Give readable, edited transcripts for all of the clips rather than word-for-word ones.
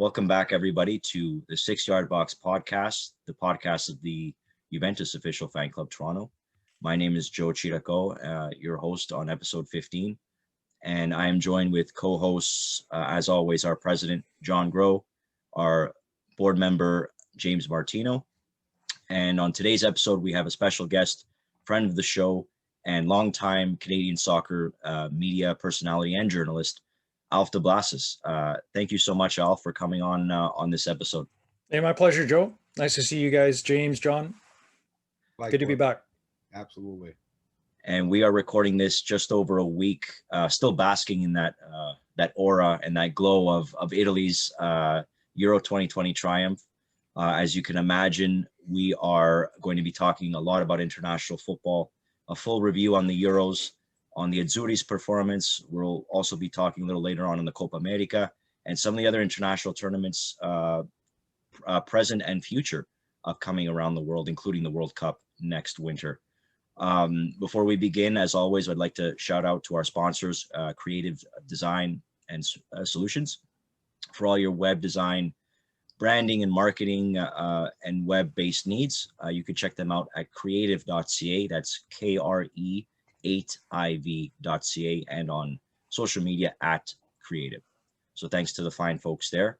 Welcome back, everybody, to the 6 Yard Box podcast, the podcast of the Juventus official fan club Toronto. My name is Joe Chirico, your host on episode 15, and I am joined with co-hosts, as always, our president, John Groh, our board member, James Martino, and on today's episode, we have a special guest, friend of the show, and longtime Canadian soccer media personality and journalist, Alf de Blasis. Thank you so much, Alf, for coming on this episode. Hey, my pleasure, Joe. Nice to see you guys, James, John. Good to be back. Absolutely. And we are recording this just over a week, still basking in that aura and that glow of Italy's Euro 2020 triumph. As you can imagine, we are going to be talking a lot about international football, a full review on the Euros, on the Azzurri's performance. We'll also be talking a little later on the Copa America and some of the other international tournaments, present and future, upcoming around the world, including the World Cup next winter. Before we begin, as always, I'd like to shout out to our sponsors, Creative Design and Solutions, for all your web design, branding and marketing and web-based needs. You can check them out at creative.ca. That's KRE8IV.ca, and on social media at Creative. So thanks to the fine folks there.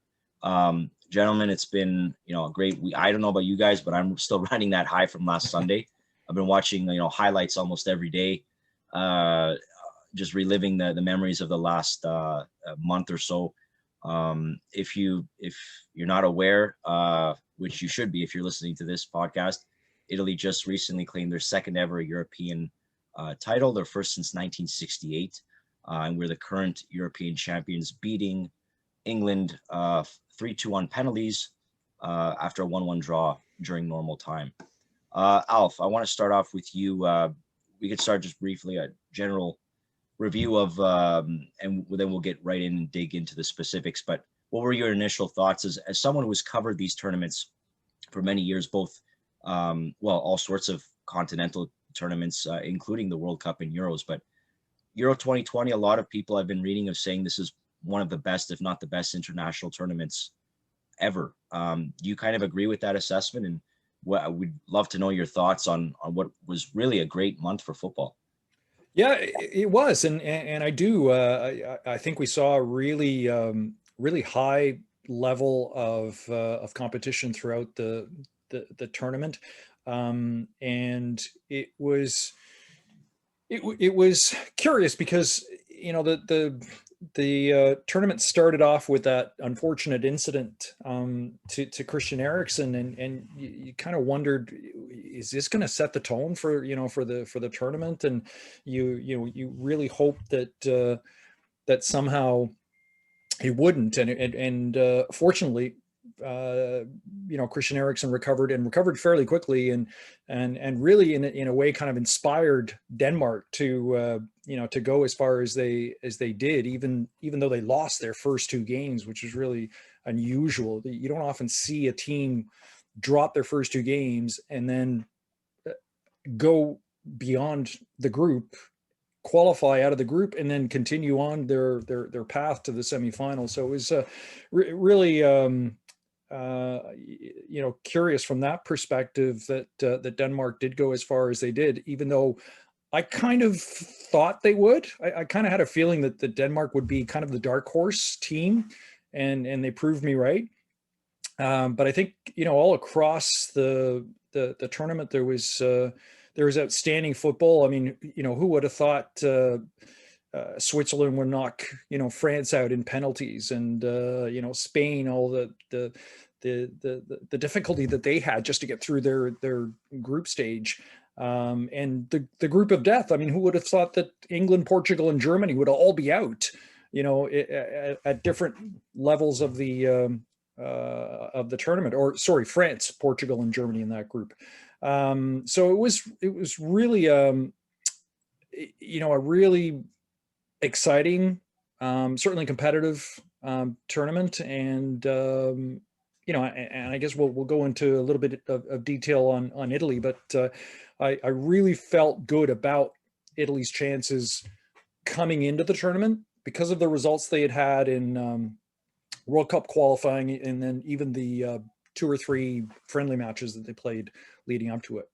Gentlemen, it's been a great week. I don't know about you guys, but I'm still riding that high from last Sunday. I've been watching highlights almost every day, just reliving the memories of the last month or so. If you're not aware, which you should be if you're listening to this podcast, Italy just recently claimed their second ever European title, their first since 1968, and we're the current European champions, beating England 3-2 on penalties after a 1-1 draw during normal time. Alf, I want to start off with you. We could start just briefly a general review of, and then we'll get right in and dig into the specifics. But what were your initial thoughts as someone who has covered these tournaments for many years, both, all sorts of continental tournaments, including the World Cup and Euros, but Euro 2020, a lot of people I've been reading of saying this is one of the best, if not the best, international tournaments ever. Do you kind of agree with that assessment? And I would love to know your thoughts on what was really a great month for football. Yeah, it was, and I do. I think we saw a really high level of competition throughout the tournament, and it was curious because the tournament started off with that unfortunate incident to Christian Eriksen, and you kind of wondered, is this going to set the tone for the tournament? And you really hope that somehow it wouldn't, and fortunately, Christian Eriksen recovered fairly quickly, and really in a way kind of inspired Denmark to go as far as they did, even though they lost their first two games, which is really unusual. You don't often see a team drop their first two games and then go beyond the group, qualify out of the group, and then continue on their path to the semifinals. So it was really curious from that perspective that Denmark did go as far as they did, even though I kind of thought they would. I kind of had a feeling that Denmark would be kind of the dark horse team, and they proved me right. But I think all across the tournament there was outstanding football. I mean, who would have thought Switzerland would knock France out in penalties, and Spain, all the difficulty that they had just to get through their group stage, and the group of death. I mean, who would have thought that England, Portugal, and Germany would all be out, at different levels of the tournament, or sorry, France, Portugal, and Germany in that group. So it was really a really exciting, certainly competitive tournament, and and I guess we'll go into a little bit of detail on Italy, but I really felt good about Italy's chances coming into the tournament because of the results they had in World Cup qualifying, and then even the 2 or 3 friendly matches that they played leading up to it.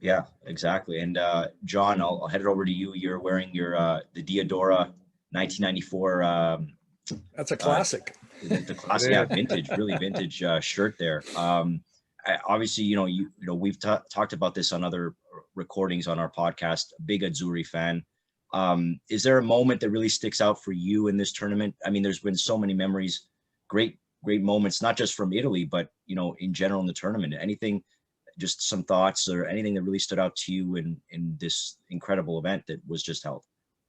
Yeah, exactly. And John, I'll head it over to you. You're wearing your the Diadora 1994 That's a uh, classic. the classic, yeah, vintage, really vintage shirt there. Obviously, we've talked about this on other recordings on our podcast. Big Azzurri fan. Is there a moment that really sticks out for you in this tournament? I mean, there's been so many memories, great moments, not just from Italy, but in general in the tournament. Anything, just some thoughts or anything that really stood out to you in this incredible event that was just held?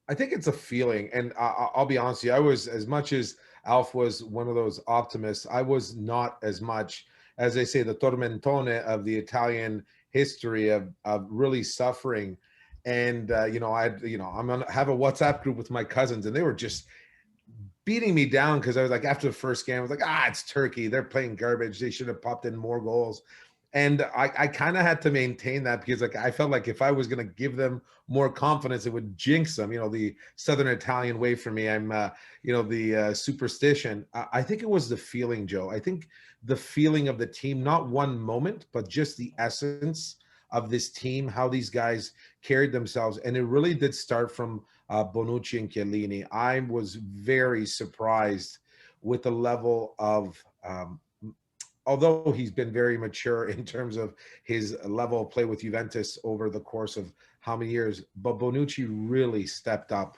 I think it's a feeling, and I'll be honest with you. I was, as much as Alf was one of those optimists, I was not as much, as they say, the tormentone of the Italian history of really suffering. And I'm gonna have a WhatsApp group with my cousins, and they were just beating me down because I was like, after the first game, I was like, it's Turkey. They're playing garbage. They should have popped in more goals. And I kind of had to maintain that because I felt like if I was going to give them more confidence, it would jinx them. The Southern Italian way for me. I'm, the superstition. I think it was the feeling, Joe. I think the feeling of the team, not one moment, but just the essence of this team, how these guys carried themselves. And it really did start from Bonucci and Chiellini. I was very surprised with the level of although he's been very mature in terms of his level of play with Juventus over the course of how many years, but Bonucci really stepped up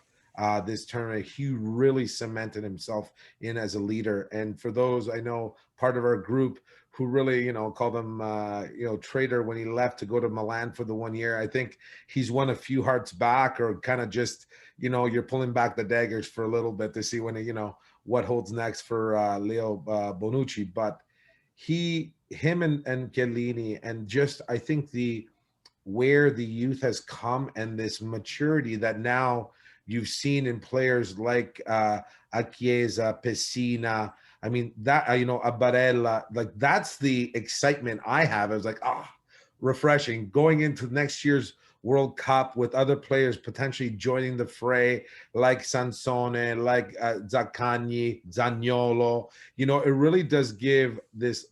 this tournament. He really cemented himself in as a leader. And for those I know, part of our group who really, called him, traitor when he left to go to Milan for the 1 year, I think he's won a few hearts back, or kind of just, you're pulling back the daggers for a little bit to see when, what holds next for Leo Bonucci. But him and Chiellini, and just I think where the youth has come and this maturity that now you've seen in players like Chiesa, Pessina. I mean, that a Barella, like that's the excitement I have. I was like, refreshing going into next year's World Cup with other players potentially joining the fray, like Sansone, like Zaccagni, Zaniolo. It really does give this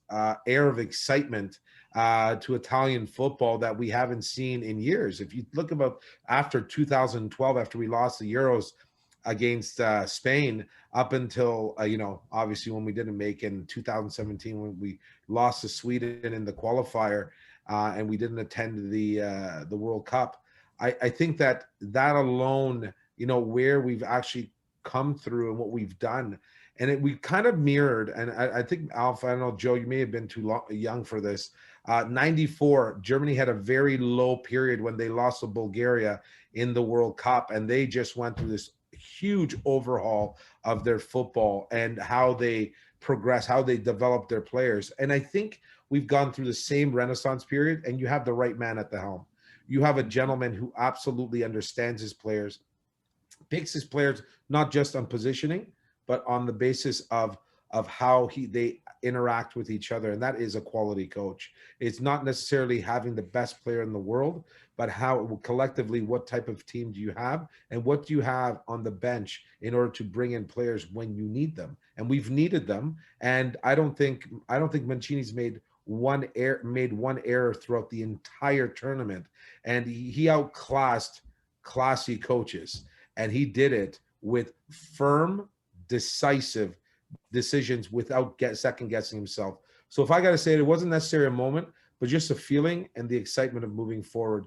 air of excitement to Italian football that we haven't seen in years. If you look about after 2012, after we lost the Euros against Spain, up until obviously when we didn't make in 2017, when we lost to Sweden in the qualifier, and we didn't attend the World Cup. I think that alone, where we've actually come through and what we've done, and we kind of mirrored. And I think, Alf, I don't know, Joe, you may have been too young for this. 94, Germany had a very low period when they lost to Bulgaria in the World Cup, and they just went through this huge overhaul of their football and how they progress, how they develop their players. And I think we've gone through the same Renaissance period, and you have the right man at the helm. You have a gentleman who absolutely understands his players, picks his players not just on positioning, but on the basis of how they interact with each other. And that is a quality coach. It's not necessarily having the best player in the world, but how collectively, what type of team do you have, and what do you have on the bench in order to bring in players when you need them. And we've needed them. And I don't think Mancini's made one error throughout the entire tournament, and he outclassed classy coaches, and he did it with firm, decisive decisions without second guessing himself. So if I got to say it wasn't necessarily a moment, but just a feeling and the excitement of moving forward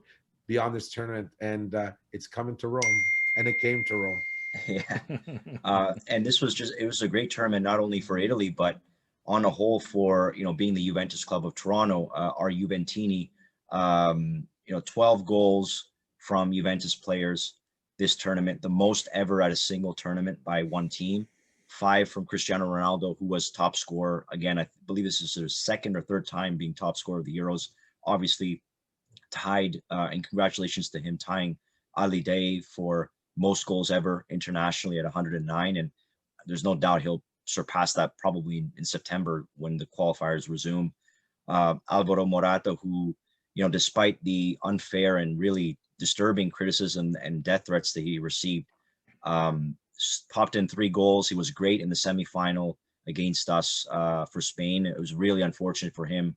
beyond this tournament. And it's coming to Rome, and it came to Rome. Yeah. And this was it was a great tournament, not only for Italy, but on a whole for, being the Juventus Club of Toronto, our Juventini, 12 goals from Juventus players this tournament, the most ever at a single tournament by one team. 5 from Cristiano Ronaldo, who was top scorer. Again, I believe this is his second or third time being top scorer of the Euros. Obviously tied, and congratulations to him tying Ali Day for most goals ever internationally at 109. And there's no doubt he'll surpass that probably in September when the qualifiers resume. Alvaro Morata, who, despite the unfair and really disturbing criticism and death threats that he received, popped in 3 goals. He was great in the semifinal against us for Spain. It was really unfortunate for him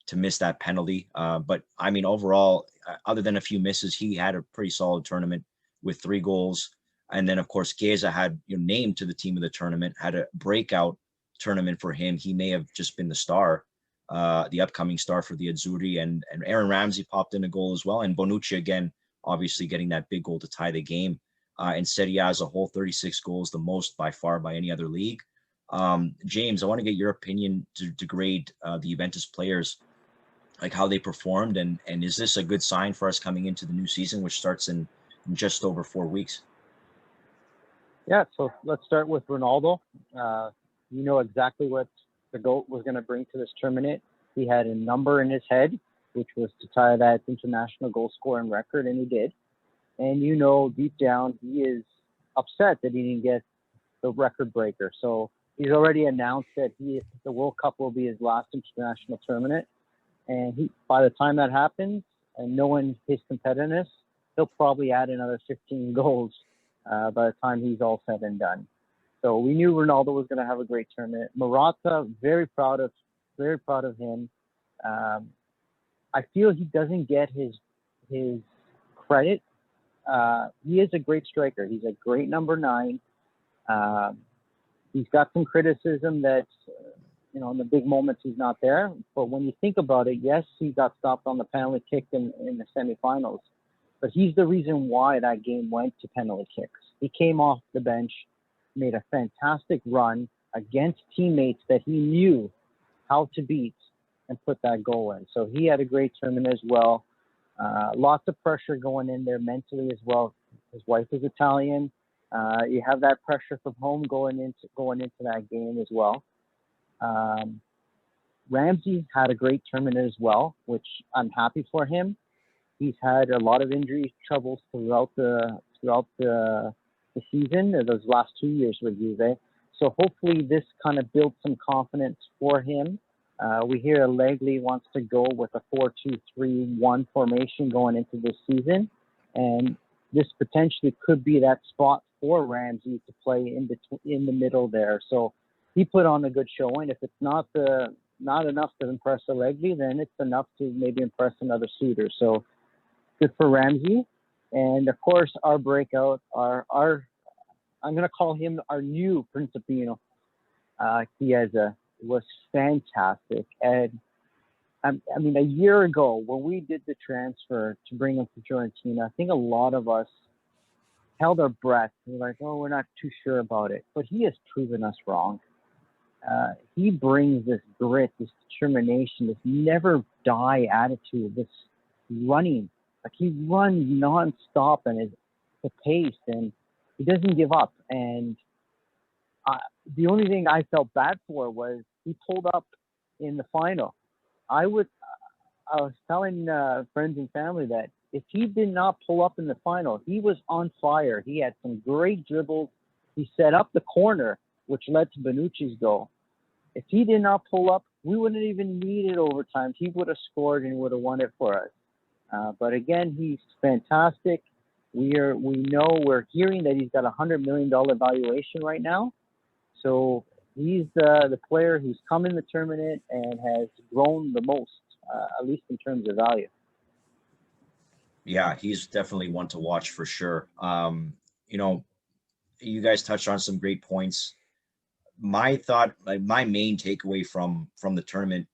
to miss that penalty. But I mean, overall, other than a few misses, he had a pretty solid tournament with 3 goals. And then, of course, Chiesa had named to the team of the tournament, had a breakout tournament for him. He may have just been the star, the upcoming star for the Azzurri. And Aaron Ramsey popped in a goal as well. And Bonucci, again, obviously getting that big goal to tie the game. And Serie A as a whole, 36 goals, the most by far by any other league. James, I want to get your opinion to grade the Juventus players, like how they performed. And is this a good sign for us coming into the new season, which starts in just over 4 weeks? Yeah, so let's start with Ronaldo. You know exactly what the GOAT was going to bring to this tournament. He had a number in his head, which was to tie that international goal scoring record, and he did. And you know deep down he is upset that he didn't get the record breaker. So he's already announced that the World Cup will be his last international tournament. And by the time that happens, and knowing his competitiveness, he'll probably add another 15 goals by the time he's all said and done. So we knew Ronaldo was going to have a great tournament. Morata, very proud of him. I feel he doesn't get his credit. He is a great striker. He's a great number 9. He's got some criticism that, in the big moments he's not there. But when you think about it, yes, he got stopped on the penalty kick in the semifinals. But he's the reason why that game went to penalty kicks. He came off the bench, made a fantastic run against teammates that he knew how to beat and put that goal in. So he had a great tournament as well. Lots of pressure going in there mentally as well. His wife is Italian. You have that pressure from home going into that game as well. Ramsey had a great tournament as well, which I'm happy for him. He's had a lot of injury troubles throughout the season, those last 2 years with Juve. So hopefully this kind of builds some confidence for him. We hear Allegri wants to go with a 4-2-3-1 formation going into this season, and this potentially could be that spot for Ramsey to play in the middle there. So he put on a good showing. If it's not enough to impress Allegri, then it's enough to maybe impress another suitor. So good for Ramsey. And of course, our breakout, our I'm going to call him our new Principino. Chiesa was fantastic. And I mean, a year ago when we did the transfer to bring him to Fiorentina, I think a lot of us held our breath. We're like, oh, we're not too sure about it. But he has proven us wrong. He brings this grit, this determination, this never die attitude, this running. Like he runs nonstop and is the pace, and he doesn't give up. And the only thing I felt bad for was he pulled up in the final. I was telling friends and family that if he did not pull up in the final, he was on fire. He had some great dribbles. He set up the corner, which led to Bonucci's goal. If he did not pull up, we wouldn't even need it overtime. He would have scored and would have won it for us. But again, he's fantastic. We're hearing that he's got a $100 million valuation right now. So he's the player who's come in the tournament and has grown the most, at least in terms of value. Yeah, he's definitely one to watch for sure. You guys touched on some great points. My main takeaway from the tournament,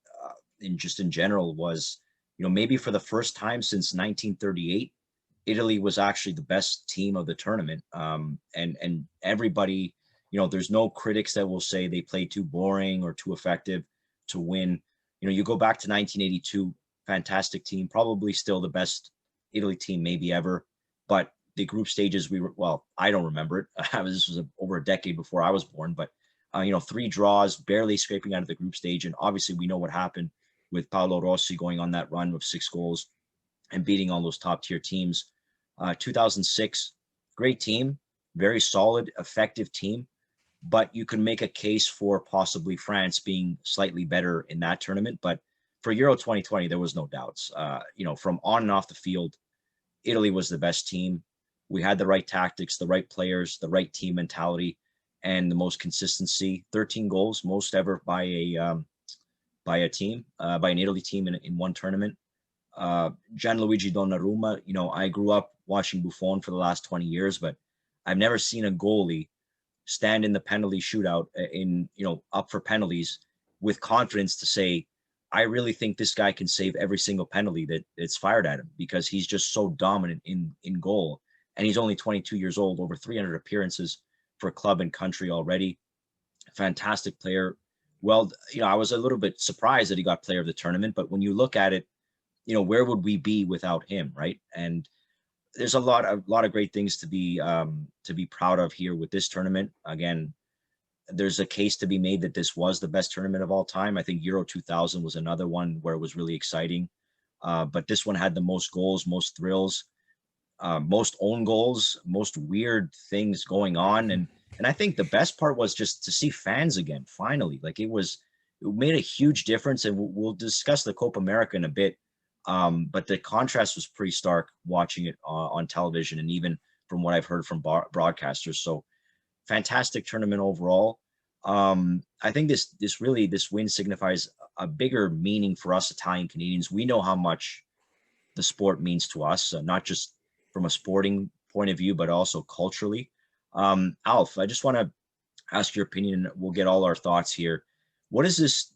in general, was, maybe for the first time since 1938, Italy was actually the best team of the tournament. And everybody, there's no critics that will say they played too boring or too effective to win. You go back to 1982, fantastic team, probably still the best Italy team maybe ever. But the group stages, I don't remember it. This was over a decade before I was born, but 3 draws, barely scraping out of the group stage. And obviously we know what happened with Paolo Rossi going on that run of 6 goals and beating all those top tier teams. 2006, great team, very solid, effective team. But you can make a case for possibly France being slightly better in that tournament. But for Euro 2020, there was no doubts. From on and off the field, Italy was the best team. We had the right tactics, the right players, the right team mentality, and the most consistency. 13 goals, most ever by a team, by an Italy team in one tournament. Gianluigi Donnarumma, I grew up watching Buffon for the last 20 years, but I've never seen a goalie stand in the penalty shootout up for penalties with confidence to say, I really think this guy can save every single penalty that's fired at him, because he's just so dominant in goal. And he's only 22 years old, over 300 appearances for club and country already. Fantastic player. Well, I was a little bit surprised that he got player of the tournament, but when you look at it, where would we be without him, right? And there's a lot of great things to be proud of here with this tournament. Again, there's a case to be made that this was the best tournament of all time. I think Euro 2000 was another one where it was really exciting, but this one had the most goals, most thrills, most own goals, most weird things going on, and I think the best part was just to see fans again. Finally, like it made a huge difference, and we'll discuss the Copa America in a bit. But the contrast was pretty stark watching it on television, and even from what I've heard from broadcasters. So fantastic tournament overall. I think this win signifies a bigger meaning for us Italian Canadians. We know how much the sport means to us, not just from a sporting point of view, but also culturally. Alf, I just want to ask your opinion. We'll get all our thoughts here. What does this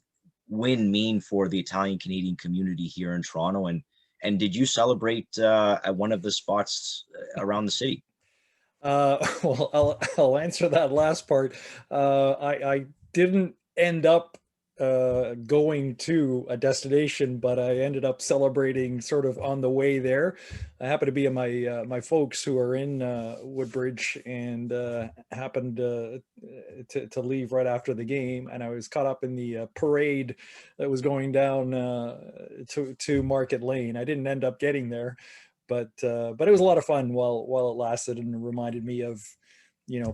win mean for the Italian Canadian community here in Toronto? And did you celebrate at one of the spots around the city? Well, I'll answer that last part. I didn't end up going to a destination, but I ended up celebrating sort of on the way there. I happened to be at my folks who are in Woodbridge, and happened to leave right after the game, and I was caught up in the parade that was going down to Market Lane. I didn't end up getting there, but it was a lot of fun while it lasted, and it reminded me of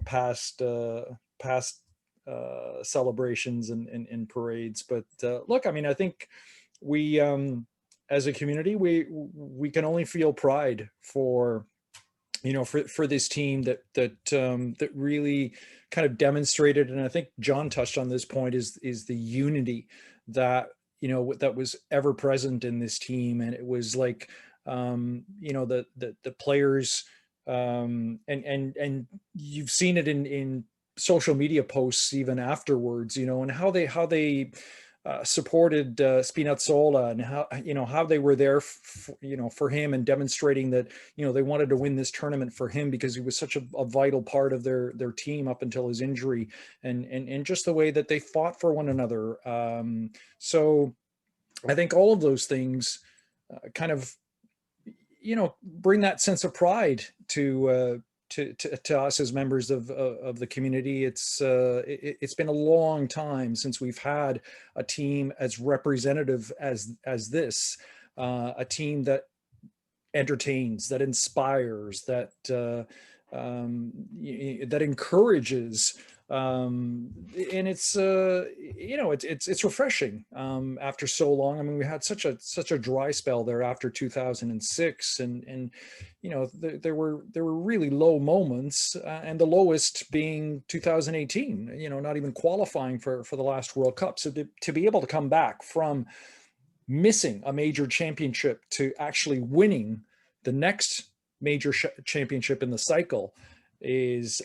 past celebrations and parades. But look, I mean, I think we as a community, we can only feel pride for for this team that really kind of demonstrated, and I think John touched on this point, is the unity that that was ever present in this team. And it was like the players, and you've seen it in social media posts even afterwards, and how they supported Spinazzola, and how they were there for him, and demonstrating that they wanted to win this tournament for him because he was such a vital part of their team up until his injury, and just the way that they fought for one another. So I think all of those things kind of bring that sense of pride to us as members of the community. It's been a long time since we've had a team as representative as this, a team that entertains, that inspires, that that encourages, and it's it's refreshing after so long. I mean, we had such a dry spell there after 2006, and there were really low moments, and the lowest being 2018. Not even qualifying for the last World Cup. So to be able to come back from missing a major championship to actually winning the next major championship in the cycle is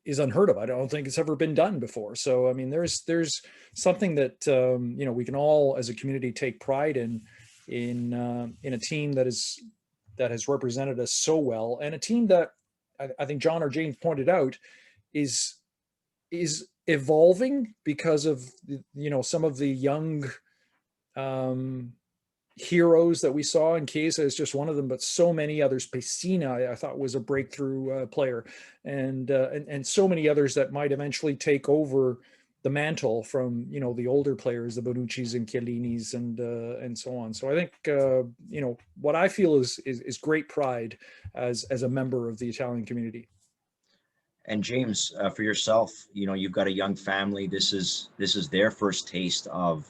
unheard of. I don't think it's ever been done before. So I mean, there's something that we can all as a community take pride in a team that has represented us so well, and a team that I think John or James pointed out is evolving because of some of the young heroes that we saw. And Chiesa is just one of them, but so many others. Pessina, I thought, was a breakthrough player, and so many others that might eventually take over the mantle from the older players, the Bonucci's and Chiellini's and so on. So I think what I feel is great pride as a member of the Italian community. And James, for yourself, you've got a young family. This is their first taste of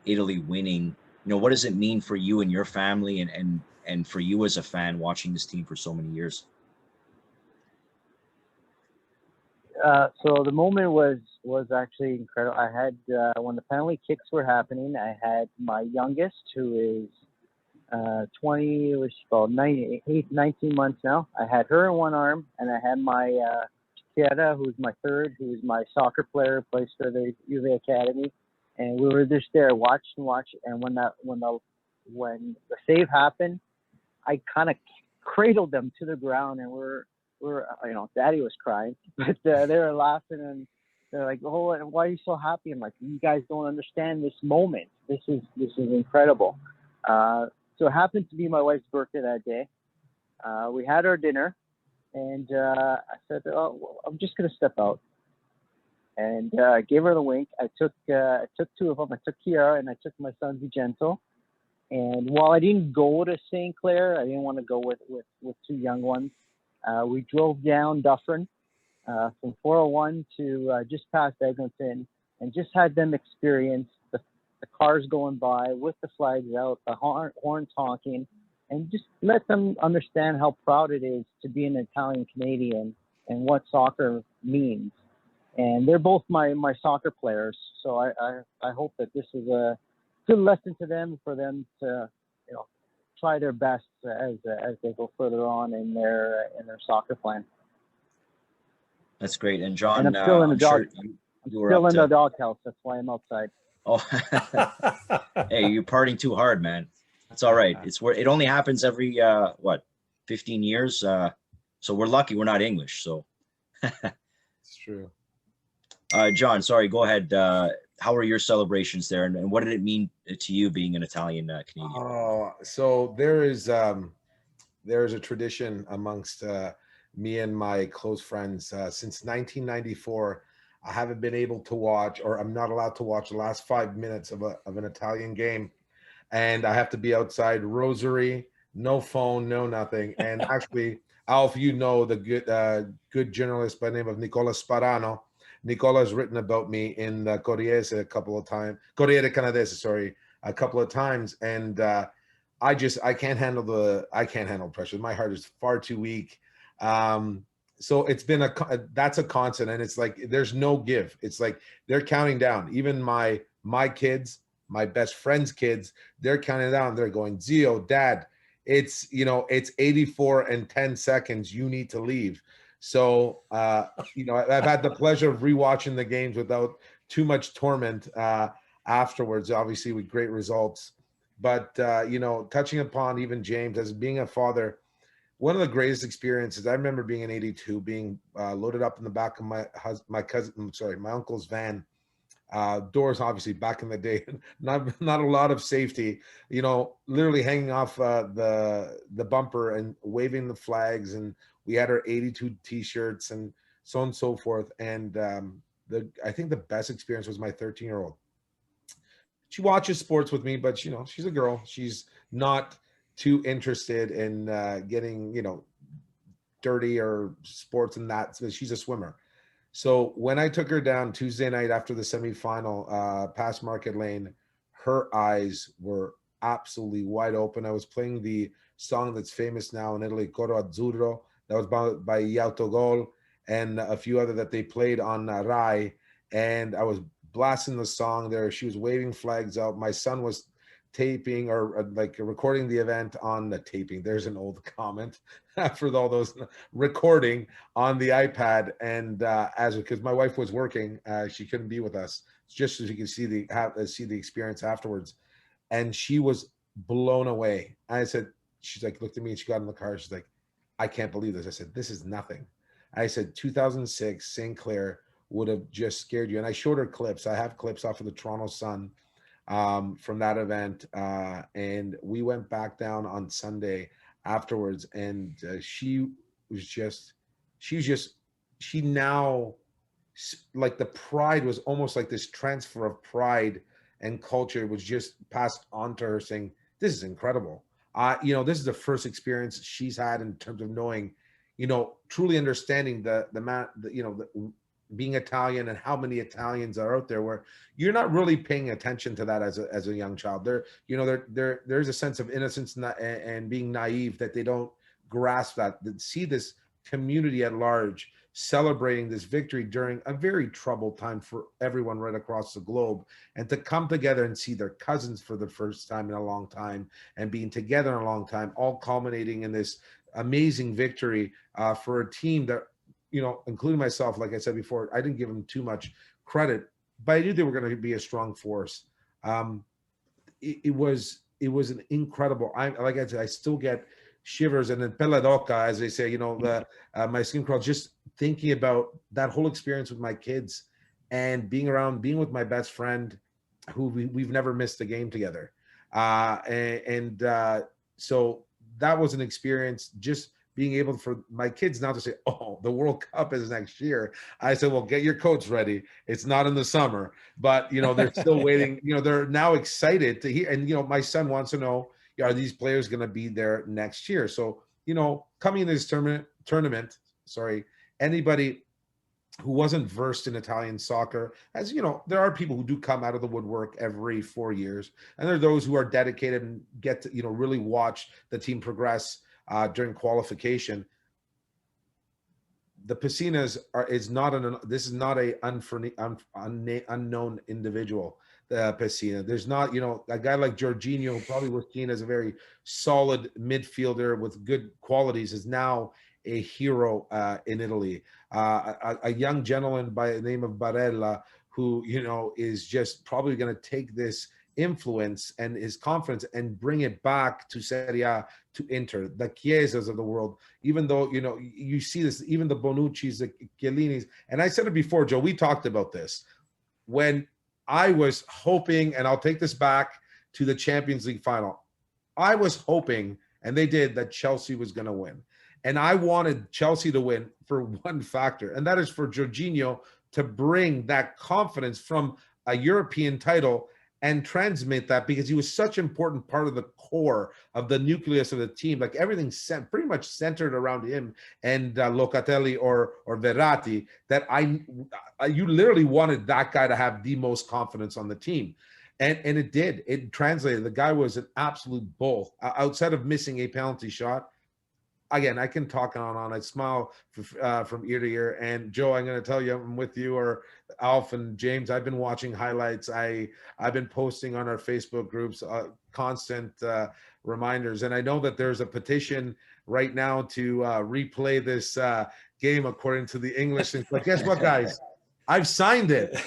Italy winning. What does it mean for you and your family, and for you as a fan watching this team for so many years? So the moment was actually incredible. I had when the penalty kicks were happening, I had my youngest, who is 20, was about 19 months now. I had her in one arm, and I had my Chiara, who's my third, who's my soccer player, plays for the UV Academy, and we were just there, watch. And when the save happened, I kind of cradled them to the ground, and we're Daddy was crying, but they were laughing, and they're like, "Oh, why are you so happy?" I'm like, "You guys don't understand this moment. This is incredible." So it happened to be my wife's birthday that day. We had our dinner, and I said, "Oh, well, I'm just gonna step out," and I gave her the wink. I took two of them. I took Kiara and I took my son Vigento. And while I didn't go to St. Clair, I didn't want to go with two young ones. We drove down Dufferin from 401 to just past Eglinton, and just had them experience the cars going by with the flags out, the horns honking, and just let them understand how proud it is to be an Italian Canadian and what soccer means. And they're both my soccer players, so I hope that this is a good lesson to them, for them to try their best as they go further on in their soccer plan. That's great. And John, and I'm still in the I'm dog. sure I'm you were still up in to. the doghouse. That's why I'm outside. Oh, hey, you're partying too hard, man. That's all right. It's where it only happens every 15 years. So we're lucky we're not English. So It's true. John, sorry, go ahead. How are your celebrations there, and what did it mean to you being an Italian Canadian? Oh, so there's a tradition amongst me and my close friends. Since 1994, I haven't been able to watch, or I'm not allowed to watch, the last 5 minutes of an Italian game, and I have to be outside. Rosary, no phone, no nothing. And actually, Alf, the good journalist by the name of Nicola Sparano. Nicola has written about me in Corriere a couple of times, Corriere Canadese, sorry, a couple of times, and I can't handle pressure. My heart is far too weak. So it's been that's a constant, and it's like there's no give. It's like they're counting down. Even my kids, my best friend's kids, they're counting down. They're going, Zio, Dad, it's 84 and 10 seconds. You need to leave. So I've had the pleasure of rewatching the games without too much torment afterwards, obviously with great results. But touching upon even James as being a father, one of the greatest experiences, I remember being in '82, being loaded up in the back of my uncle's van. Doors, obviously, back in the day, not a lot of safety. Literally hanging off the bumper and waving the flags, and we had our '82 T-shirts and so on and so forth. And I think the best experience was my 13-year-old. She watches sports with me, but she's a girl. She's not too interested in getting dirty or sports and that. So she's a swimmer. So when I took her down Tuesday night after the semifinal, past Market Lane, her eyes were absolutely wide open. I was playing the song that's famous now in Italy, Coro Azzurro, that was by Yautogol, and a few other that they played on Rai. And I was blasting the song there. She was waving flags out. My son was taping or like recording the event on the taping. There's an old comment for all those recording on the iPad. And because my wife was working, she couldn't be with us, just so she could see the experience afterwards. And she was blown away. She's like, looked at me and she got in the car. She's like, I can't believe this. I said, this is nothing. I said, 2006 St. Clair would have just scared you. And I showed her clips. I have clips off of the Toronto Sun from that event. And we went back down on Sunday afterwards. And she now, like, the pride was almost like this transfer of pride and culture was just passed on to her, saying, this is incredible. This is the first experience she's had in terms of knowing, truly understanding being Italian and how many Italians are out there, where you're not really paying attention to that as a young child. There's a sense of innocence and being naive that they don't grasp that see this community at large celebrating this victory during a very troubled time for everyone right across the globe, and to come together and see their cousins for the first time in a long time and being together in a long time, all culminating in this amazing victory for a team that, you know, including myself, like I said before, I didn't give them too much credit, but I knew they were going to be a strong force. It was an incredible. Like I said, I still get shivers and then peladoca, as they say. You know, my skin crawls just thinking about that whole experience with my kids and being with my best friend, who we've never missed a game together, so that was an experience. Just being able for my kids now to say, "Oh, the World Cup is next year." I said, "Well, get your coats ready. It's not in the summer," but you know they're still waiting. You know, they're now excited to hear. And you know, my son wants to know, are these players going to be there next year? So you know, coming in this tournament, anybody who wasn't versed in Italian soccer, as you know, there are people who do come out of the woodwork every 4 years, and there are those who are dedicated and get to, you know, really watch the team progress during qualification. The Pecinas is not a unknown individual. The Pecina, there's not, you know, a guy like Jorginho, who probably was seen as a very solid midfielder with good qualities, is now a hero in Italy. A young gentleman by the name of Barella, who, you know, is just probably going to take this influence and his confidence and bring it back to Serie A, to Inter, the Chiesas of the world. Even though, you know, you see this, even the Bonucci's, the Chiellinis, and I said it before, Joe, we talked about this, when I was hoping, and I'll take this back to the Champions League final, I was hoping, and they did, that Chelsea was going to win. And I wanted Chelsea to win for one factor, and that is for Jorginho to bring that confidence from a European title and transmit that, because he was such an important part of the core of the nucleus of the team. Like everything pretty much centered around him and Locatelli or Verratti, that you literally wanted that guy to have the most confidence on the team. And it did. It translated. The guy was an absolute bull. Outside of missing a penalty shot, again, I can talk on and on. I smile from ear to ear. And Joe, I'm going to tell you, I'm with you, or Alf and James. I've been watching highlights. I've been posting on our Facebook groups, constant reminders. And I know that there's a petition right now to replay this game according to the English. But guess what, guys? I've signed it.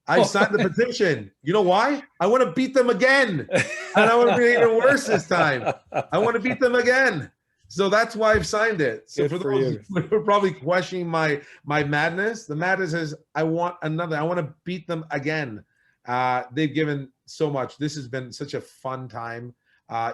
I've signed the petition. You know why? I want to beat them again. And I want to be even worse this time. I want to beat them again. So that's why I've signed it. So for those who are probably questioning my madness, the madness is I want another. I want to beat them again. They've given so much. This has been such a fun time.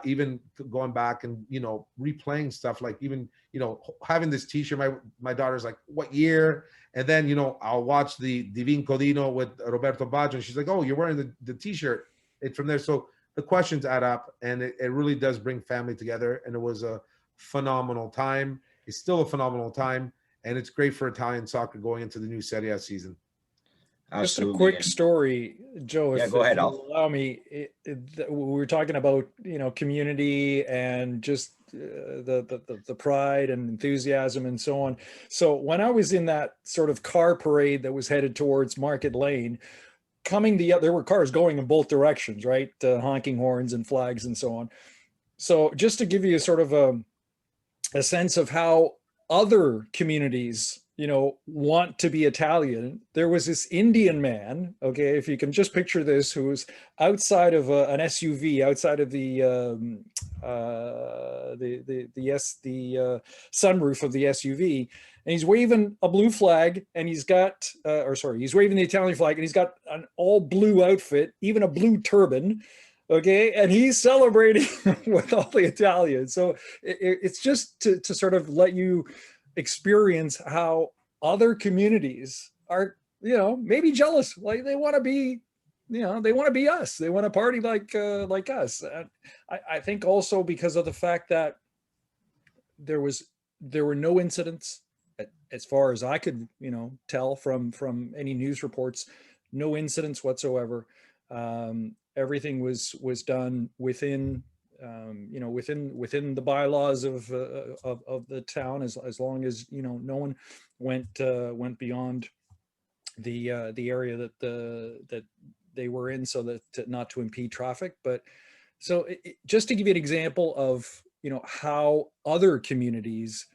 Even going back and, you know, replaying stuff, like even, you know, having this T-shirt. My daughter's like, "What year?" And then, you know, I'll watch the Divin Codino with Roberto Baggio, and she's like, "Oh, you're wearing the T-shirt." It's from there. So the questions add up, and it really does bring family together. And it was a phenomenal time. It's still a phenomenal time, and it's great for Italian soccer going into the new Serie A season. Absolutely. Just a quick story, Joe. Yeah, go ahead, Alf. Allow me. We were talking about, you know, community and just the pride and enthusiasm and so on. So when I was in that sort of car parade that was headed towards Market Lane, there were cars going in both directions, right? Honking horns and flags and so on. So just to give you a sort of a sense of how other communities, you know, want to be Italian, there was this Indian man, okay, if you can just picture this, who was outside of an SUV, outside of the sunroof of the SUV, and he's waving a blue flag, and he's got, he's waving the Italian flag, and he's got an all blue outfit, even a blue turban. Okay, and he's celebrating with all the Italians. So it's just to sort of let you experience how other communities are, you know, maybe jealous. Like they want to be, you know, they want to be us. They want to party like us. I think also because of the fact that there were no incidents, as far as I could, you know, tell from any news reports, no incidents whatsoever. Everything was done within you know, within the bylaws of the town, as long as, you know, no one went beyond the area that they were in, so that not to impede traffic. But so just to give you an example of, you know, how other communities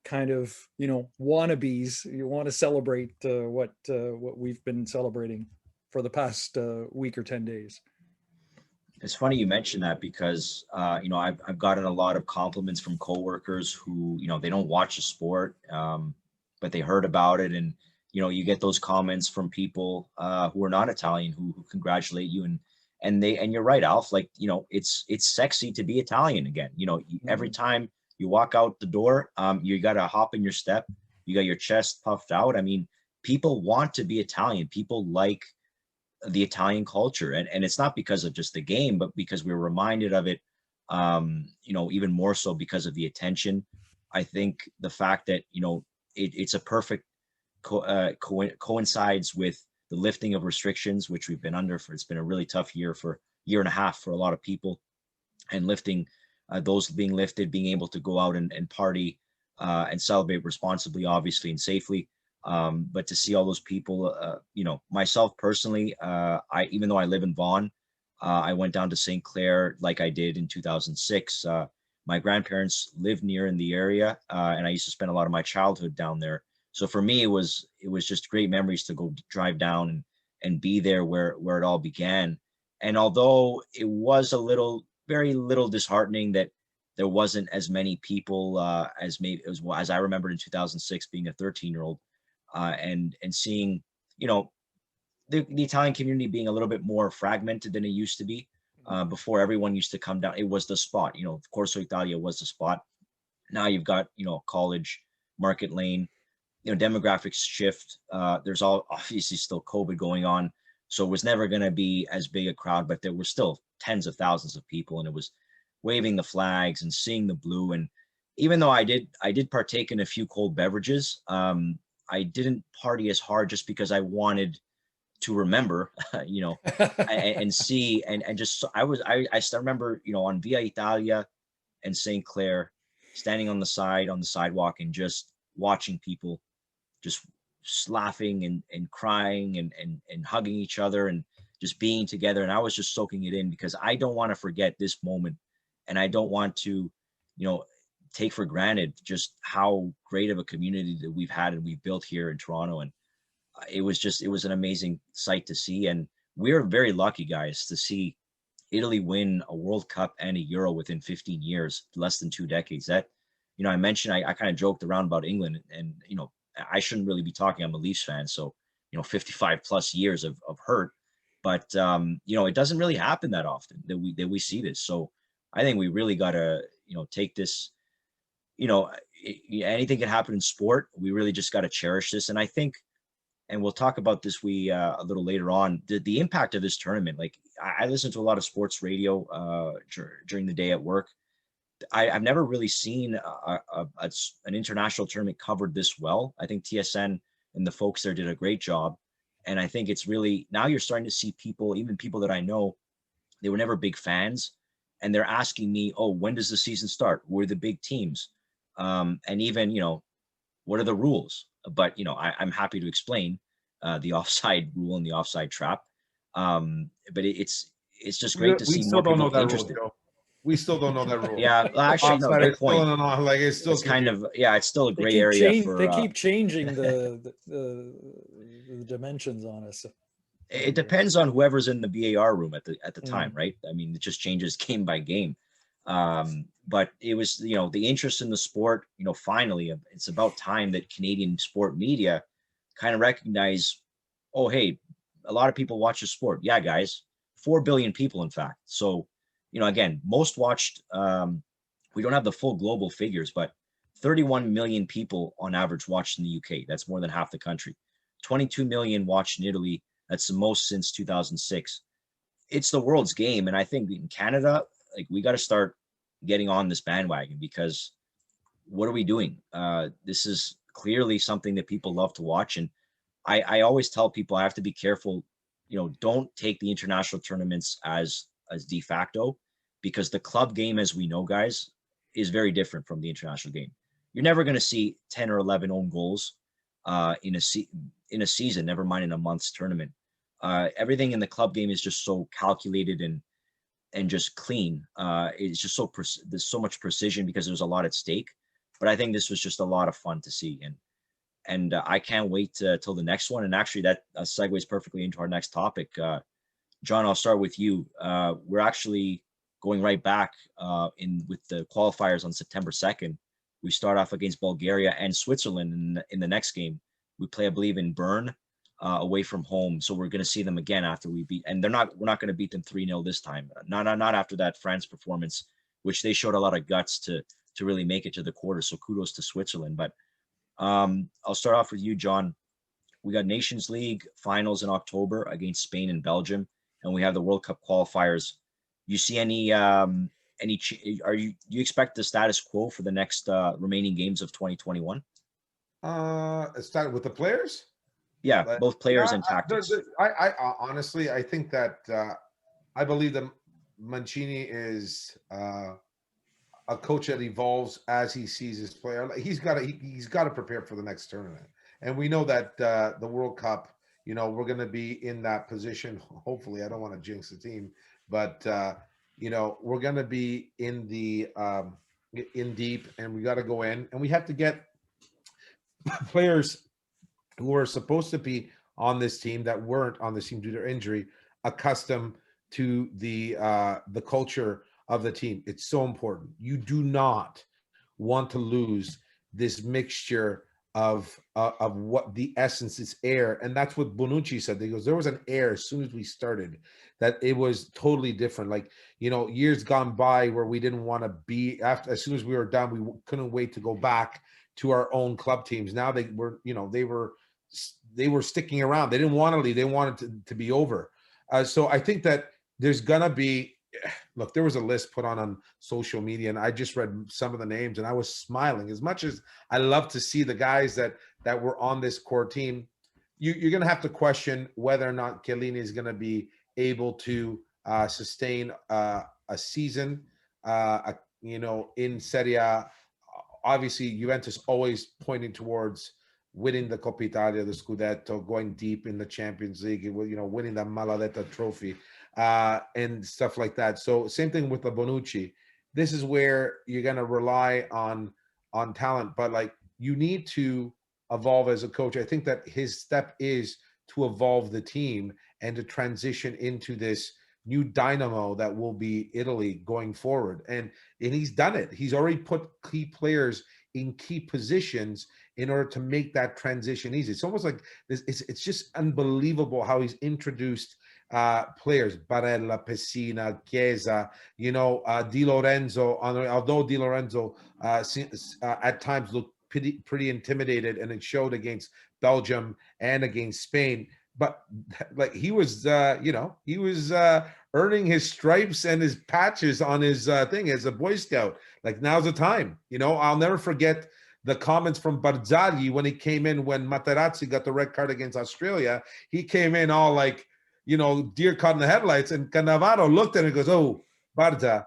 kind of, you know, wannabes, you want to celebrate what we've been celebrating for the past week or 10 days. It's funny you mentioned that because, you know, I've gotten a lot of compliments from coworkers who, you know, they don't watch the sport, but they heard about it. And, you know, you get those comments from people who are not Italian who congratulate you. And you're right, Alf, like, you know, it's sexy to be Italian again. You know, every time you walk out the door, you got to hop in your step. You got your chest puffed out. I mean, people want to be Italian. People like the Italian culture. And it's not because of just the game, but because we're reminded of it, you know, even more so because of the attention. I think the fact that, you know, it's a perfect coincides with the lifting of restrictions, which we've been under it's been a really tough year and a half for a lot of people, and lifting those being lifted, being able to go out and party and celebrate responsibly, obviously, and safely. But to see all those people, you know, myself personally, even though I live in Vaughan, I went down to St. Clair like I did in 2006. My grandparents lived near in the area, and I used to spend a lot of my childhood down there. So for me, it was just great memories to go drive down and be there where it all began. And although it was very little disheartening that there wasn't as many people as I remembered in 2006, being a 13-year-old, and seeing, you know, the Italian community being a little bit more fragmented than it used to be. Before, everyone used to come down. It was the spot, you know, of Corso Italia was the spot. Now you've got, you know, College, Market Lane, you know, demographics shift. There's obviously still COVID going on. So it was never going to be as big a crowd, but there were still tens of thousands of people, and it was waving the flags and seeing the blue. And even though I did partake in a few cold beverages, I didn't party as hard just because I wanted to remember, you know, and see, and just, I still remember, you know, on Via Italia and St. Clair, standing on the sidewalk and just watching people just laughing and crying and hugging each other and just being together. And I was just soaking it in because I don't want to forget this moment. And I don't want to, you know, take for granted just how great of a community that we've had and we've built here in Toronto. And it was an amazing sight to see. And we're very lucky, guys, to see Italy win a World Cup and a Euro within 15 years, less than 2 decades. That, you know, I mentioned, I kind of joked around about England, and, you know, I shouldn't really be talking. I'm a Leafs fan, so, you know, 55 plus years of hurt, but you know, it doesn't really happen that often that we see this. So I think we really got to, you know, take this, you know, anything can happen in sport. We really just got to cherish this. And I think, and we'll talk about this a little later on, the impact of this tournament. Like, I listen to a lot of sports radio during the day at work. I've never really seen an international tournament covered this well. I think TSN and the folks there did a great job. And I think it's really, now you're starting to see people, even people that I know, they were never big fans, and they're asking me, oh, when does the season start? Where are the big teams? And even, you know, what are the rules? But, you know, I'm happy to explain the offside rule and the offside trap. But it's just great to see more people interested. We still don't know that rule. Yeah, well, actually, no, good point. Like, it's still kind of, yeah, it's still a gray area for. They keep changing the dimensions on us. It depends on whoever's in the VAR room at the time, right? I mean, it just changes game by game. But it was, you know, the interest in the sport, you know, finally, it's about time that Canadian sport media kind of recognize, oh, hey, a lot of people watch the sport. Yeah, guys, 4 billion people, in fact. So, you know, again, most watched, we don't have the full global figures, but 31 million people on average watched in the UK. That's more than half the country. 22 million watched in Italy. That's the most since 2006. It's the world's game. And I think in Canada, like, we got to start getting on this bandwagon, because what are we doing? This is clearly something that people love to watch. And I always tell people, I have to be careful, you know, don't take the international tournaments as de facto, because the club game, as we know, guys, is very different from the international game. You're never going to see 10 or 11 own goals in a season, never mind in a month's tournament. Everything in the club game is just so calculated and just clean. It's just there's so much precision because there's a lot at stake. But I think this was just a lot of fun to see, and I can't wait till the next one. And actually, that segues perfectly into our next topic. John, I'll start with you. We're actually going right back with the qualifiers on September 2nd. We start off against Bulgaria and Switzerland in the next game. We play, I believe, in Bern away from home. So we're going to see them again after we beat, and we're not going to beat them 3-0 this time. Not after that France performance, which they showed a lot of guts to really make it to the quarter. So kudos to Switzerland. But I'll start off with you, John. We got Nations League finals in October against Spain and Belgium, and we have the World Cup qualifiers. You see any do you expect the status quo for the next remaining games of 2021? Start with the players. Yeah, both players and tactics. I honestly, I think that I believe that Mancini is a coach that evolves as he sees his player. He's got to prepare for the next tournament, and we know that the World Cup. You know, we're going to be in that position. Hopefully, I don't want to jinx the team, but you know, we're going to be in the in deep, and we got to go in, and we have to get players who are supposed to be on this team that weren't on this team due to injury, accustomed to the culture of the team. It's so important. You do not want to lose this mixture of what the essence is air. And that's what Bonucci said. He goes, there was an air as soon as we started that it was totally different. Like, you know, years gone by where we didn't want to be after, as soon as we were done, we couldn't wait to go back to our own club teams. Now they were, you know, they were sticking around. They didn't want to leave. They wanted to be over. So I think that there's going to be, look, there was a list put on social media, and I just read some of the names, and I was smiling. As much as I love to see the guys that were on this core team, you're going to have to question whether or not Chiellini is going to be able to sustain a season, you know, in Serie A. Obviously, Juventus always pointing towards winning the Coppa Italia, the Scudetto, going deep in the Champions League, you know, winning the Maladetta trophy. And stuff like that. So same thing with the Bonucci. This is where you're going to rely on talent, but like you need to evolve as a coach. I think that his step is to evolve the team and to transition into this new dynamo that will be Italy going forward. And he's done it. He's already put key players in key positions in order to make that transition easy. It's almost like this. It's just unbelievable how he's introduced players, Barella, Pessina, Chiesa, you know, Di Lorenzo, although Di Lorenzo at times looked pretty intimidated, and it showed against Belgium and against Spain, but like he was, you know, he was earning his stripes and his patches on his thing as a Boy Scout. Like, now's the time, you know. I'll never forget the comments from Barzagli when he came in, when Materazzi got the red card against Australia. He came in all like, you know, deer caught in the headlights, and Cannavaro looked at him and goes, "Oh, Barza,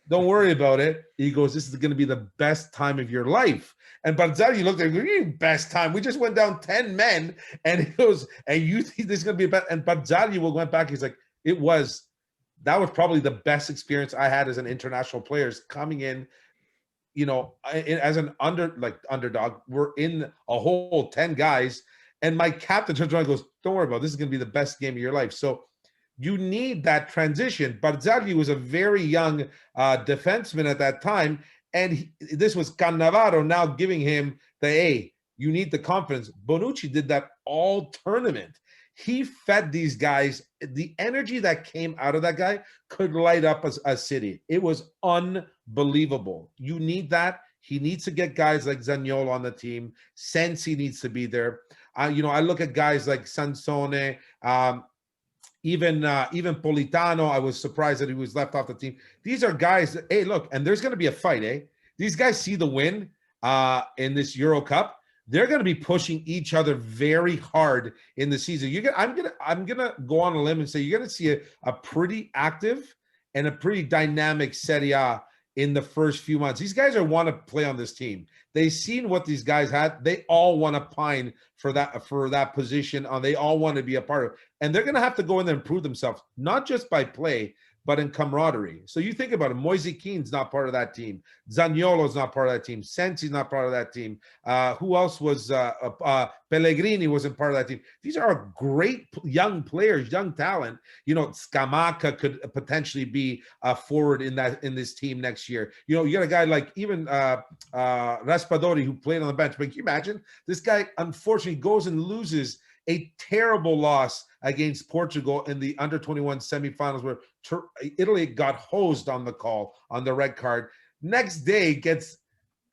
don't worry about it." He goes, "This is going to be the best time of your life." And Barzagli looked at him and goes, "Best time? We just went down 10 men." And he goes, "And you think this is going to be a best?" And Barzagli went back. He's like, that was probably the best experience I had as an international player, coming in, you know, as an underdog. We're in a whole 10 guys. And my captain turns around and goes, "Don't worry about it. This is going to be the best game of your life." So you need that transition. Barzagli was a very young defenseman at that time. And this was Cannavaro now giving him the, hey, you need the confidence. Bonucci did that all tournament. He fed these guys. The energy that came out of that guy could light up a city. It was unbelievable. You need that. He needs to get guys like Zaniolo on the team. Sensi needs to be there. You know, I look at guys like Sansone, even Politano. I was surprised that he was left off the team. These are guys that, hey, look, and there's going to be a fight, eh? These guys see the win in this Euro Cup. They're going to be pushing each other very hard in the season. I'm gonna go on a limb and say you're going to see a pretty active and a pretty dynamic Serie A in the first few months. These guys want to play on this team. They've seen what these guys had. They all want to pine for that position. They all want to be a part of it. And they're going to have to go in there and prove themselves, not just by play, but in camaraderie. So you think about it, Moise Keane's not part of that team. Zaniolo's not part of that team. Sensi's not part of that team. Who else was, Pellegrini wasn't part of that team. These are great young players, young talent. You know, Scamacca could potentially be a forward in this team next year. You know, you got a guy like even Raspadori who played on the bench. But can you imagine? This guy unfortunately goes and loses a terrible loss against Portugal in the under-21 semifinals where Italy got hosed on the call, on the red card. Next day gets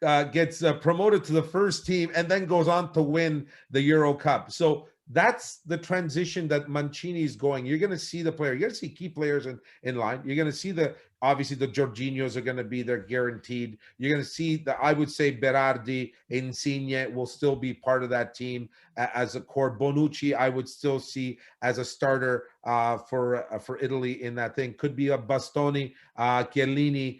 promoted to the first team and then goes on to win the Euro Cup. So that's the transition that Mancini is going. You're going to see the player. You're going to see key players in line. You're going to see obviously the Jorginhos are going to be there guaranteed. You're going to see I would say Berardi, Insigne will still be part of that team as a core. Bonucci, I would still see as a starter for Italy in that thing. Could be a Bastoni, Chiellini,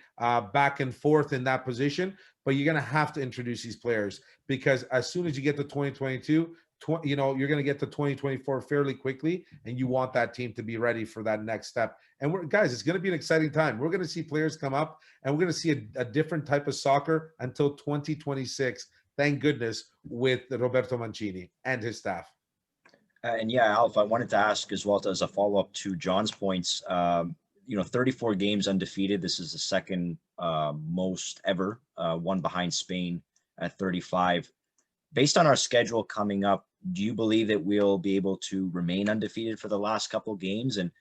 back and forth in that position. But you're going to have to introduce these players because as soon as you get to 2022, you're going to get to 2024 fairly quickly, and you want that team to be ready for that next step. And guys, it's going to be an exciting time. We're going to see players come up, and we're going to see a different type of soccer until 2026. Thank goodness, with Roberto Mancini and his staff. And yeah, Alf, I wanted to ask as well as a follow-up to John's points. 34 games undefeated. This is the second most ever, one behind Spain at 35. Based on our schedule coming up, do you believe that we'll be able to remain undefeated for the last couple of games? And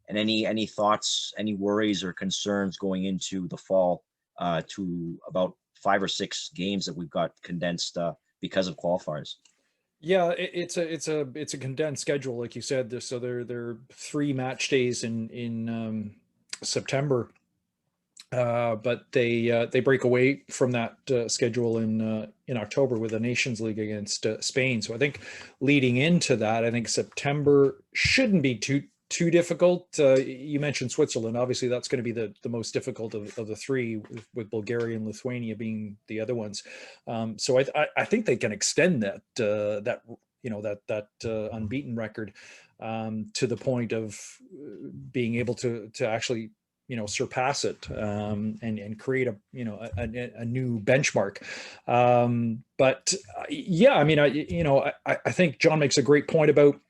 any thoughts, any worries or concerns going into the fall to about 5 or 6 games that we've got condensed because of qualifiers? Yeah, it's a condensed schedule, like you said. So there are 3 match days in September, but they break away from that schedule in October with a Nations League against Spain. So I think leading into that, I think September shouldn't be too difficult. You mentioned Switzerland. Obviously, that's going to be the most difficult of the 3, with Bulgaria and Lithuania being the other ones. So I think they can extend that unbeaten record to the point of being able to actually surpass it and create a new benchmark. But yeah, I mean, I think John makes a great point about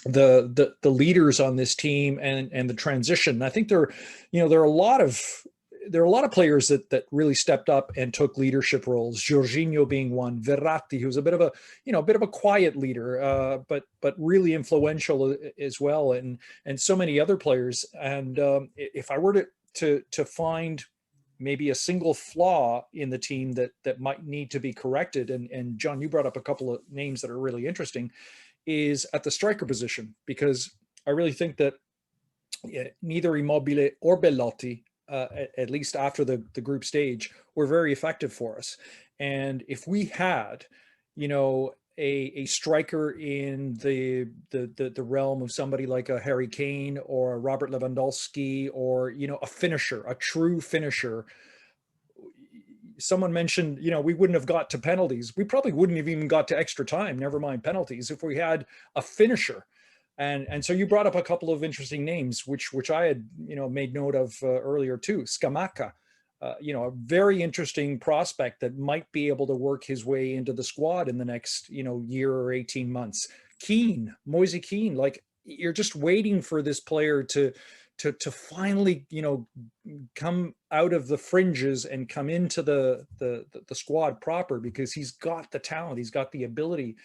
the leaders on this team and the transition. I think there are a lot of players that really stepped up and took leadership roles. Jorginho being one, Verratti, who's a bit of a quiet leader, but really influential as well, and so many other players. And if I were to find maybe a single flaw in the team that might need to be corrected, and John, you brought up a couple of names that are really interesting, is at the striker position, because I really think that neither Immobile or Bellotti, at least after the group stage, were very effective for us. And if we had, a striker in the realm of somebody like a Harry Kane or a Robert Lewandowski, or a finisher, a true finisher. Someone mentioned, we wouldn't have got to penalties. We probably wouldn't have even got to extra time, never mind penalties, if we had a finisher. And so you brought up a couple of interesting names, which I had, made note of earlier too. Scamacca, a very interesting prospect that might be able to work his way into the squad in the next, year or 18 months. Moise Keane, like, you're just waiting for this player to finally, come out of the fringes and come into the squad proper, because he's got the talent, he's got the ability.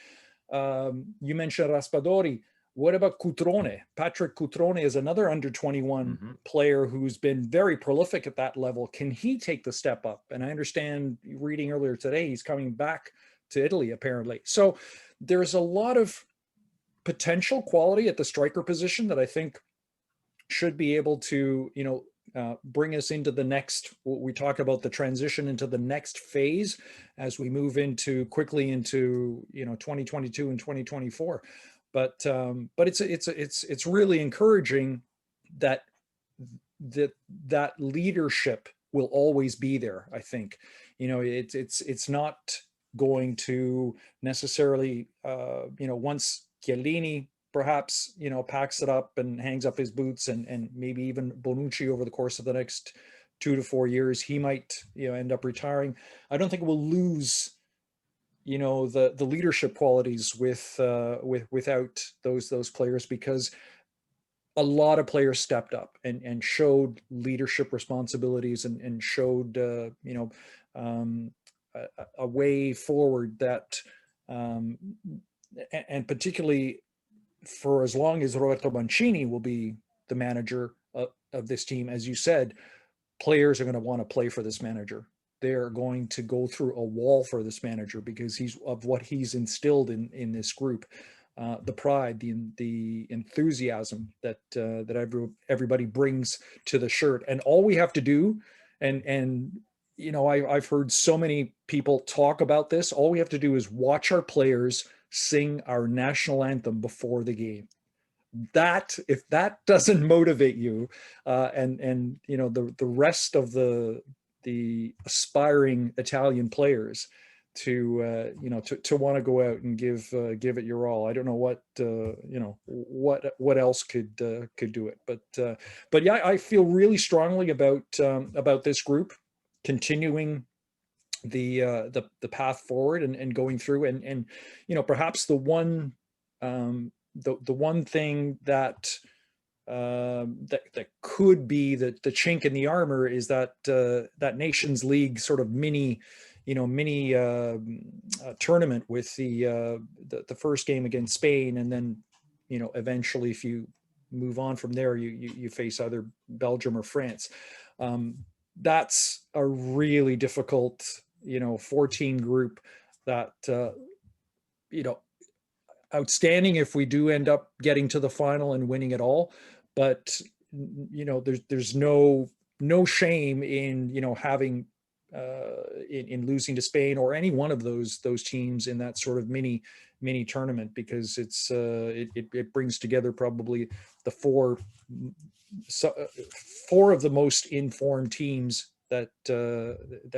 You mentioned Raspadori. What about Cutrone? Patrick Cutrone is another under 21 player who's been very prolific at that level. Can he take the step up? And I understand, reading earlier today, he's coming back to Italy, apparently. So there's a lot of potential quality at the striker position that I think should be able to, bring us into the next, we talk about the transition into the next phase as we move quickly into 2022 and 2024. But it's really encouraging that that leadership will always be there. I think, it's not going to necessarily, once Chiellini perhaps, packs it up and hangs up his boots, and maybe even Bonucci over the course of the next 2 to 4 years, he might, end up retiring. I don't think we'll lose, the leadership qualities without those players, because a lot of players stepped up and showed leadership responsibilities, and showed, a way forward that, and particularly for as long as Roberto Mancini will be the manager of this team, as you said, players are going to want to play for this manager. They're going to go through a wall for this manager because of what he's instilled in this group. The pride, the enthusiasm that everybody brings to the shirt, and all we have to do, and I've heard so many people talk about this. All we have to do is watch our players sing our national anthem before the game. That, if that doesn't motivate you, and the rest of the aspiring Italian players to want to go out and give it your all. I don't know what else could do it, but yeah, I feel really strongly about this group continuing the path forward, and going through, and perhaps the one thing that could be the chink in the armor is that Nations League sort of mini tournament with the first game against Spain, and then eventually, if you move on from there, you face either Belgium or France. That's a really difficult 14 group that outstanding if we do end up getting to the final and winning it all, but there's no shame in having in losing to Spain or any one of those teams in that sort of mini tournament, because it brings together probably the four of the most informed teams that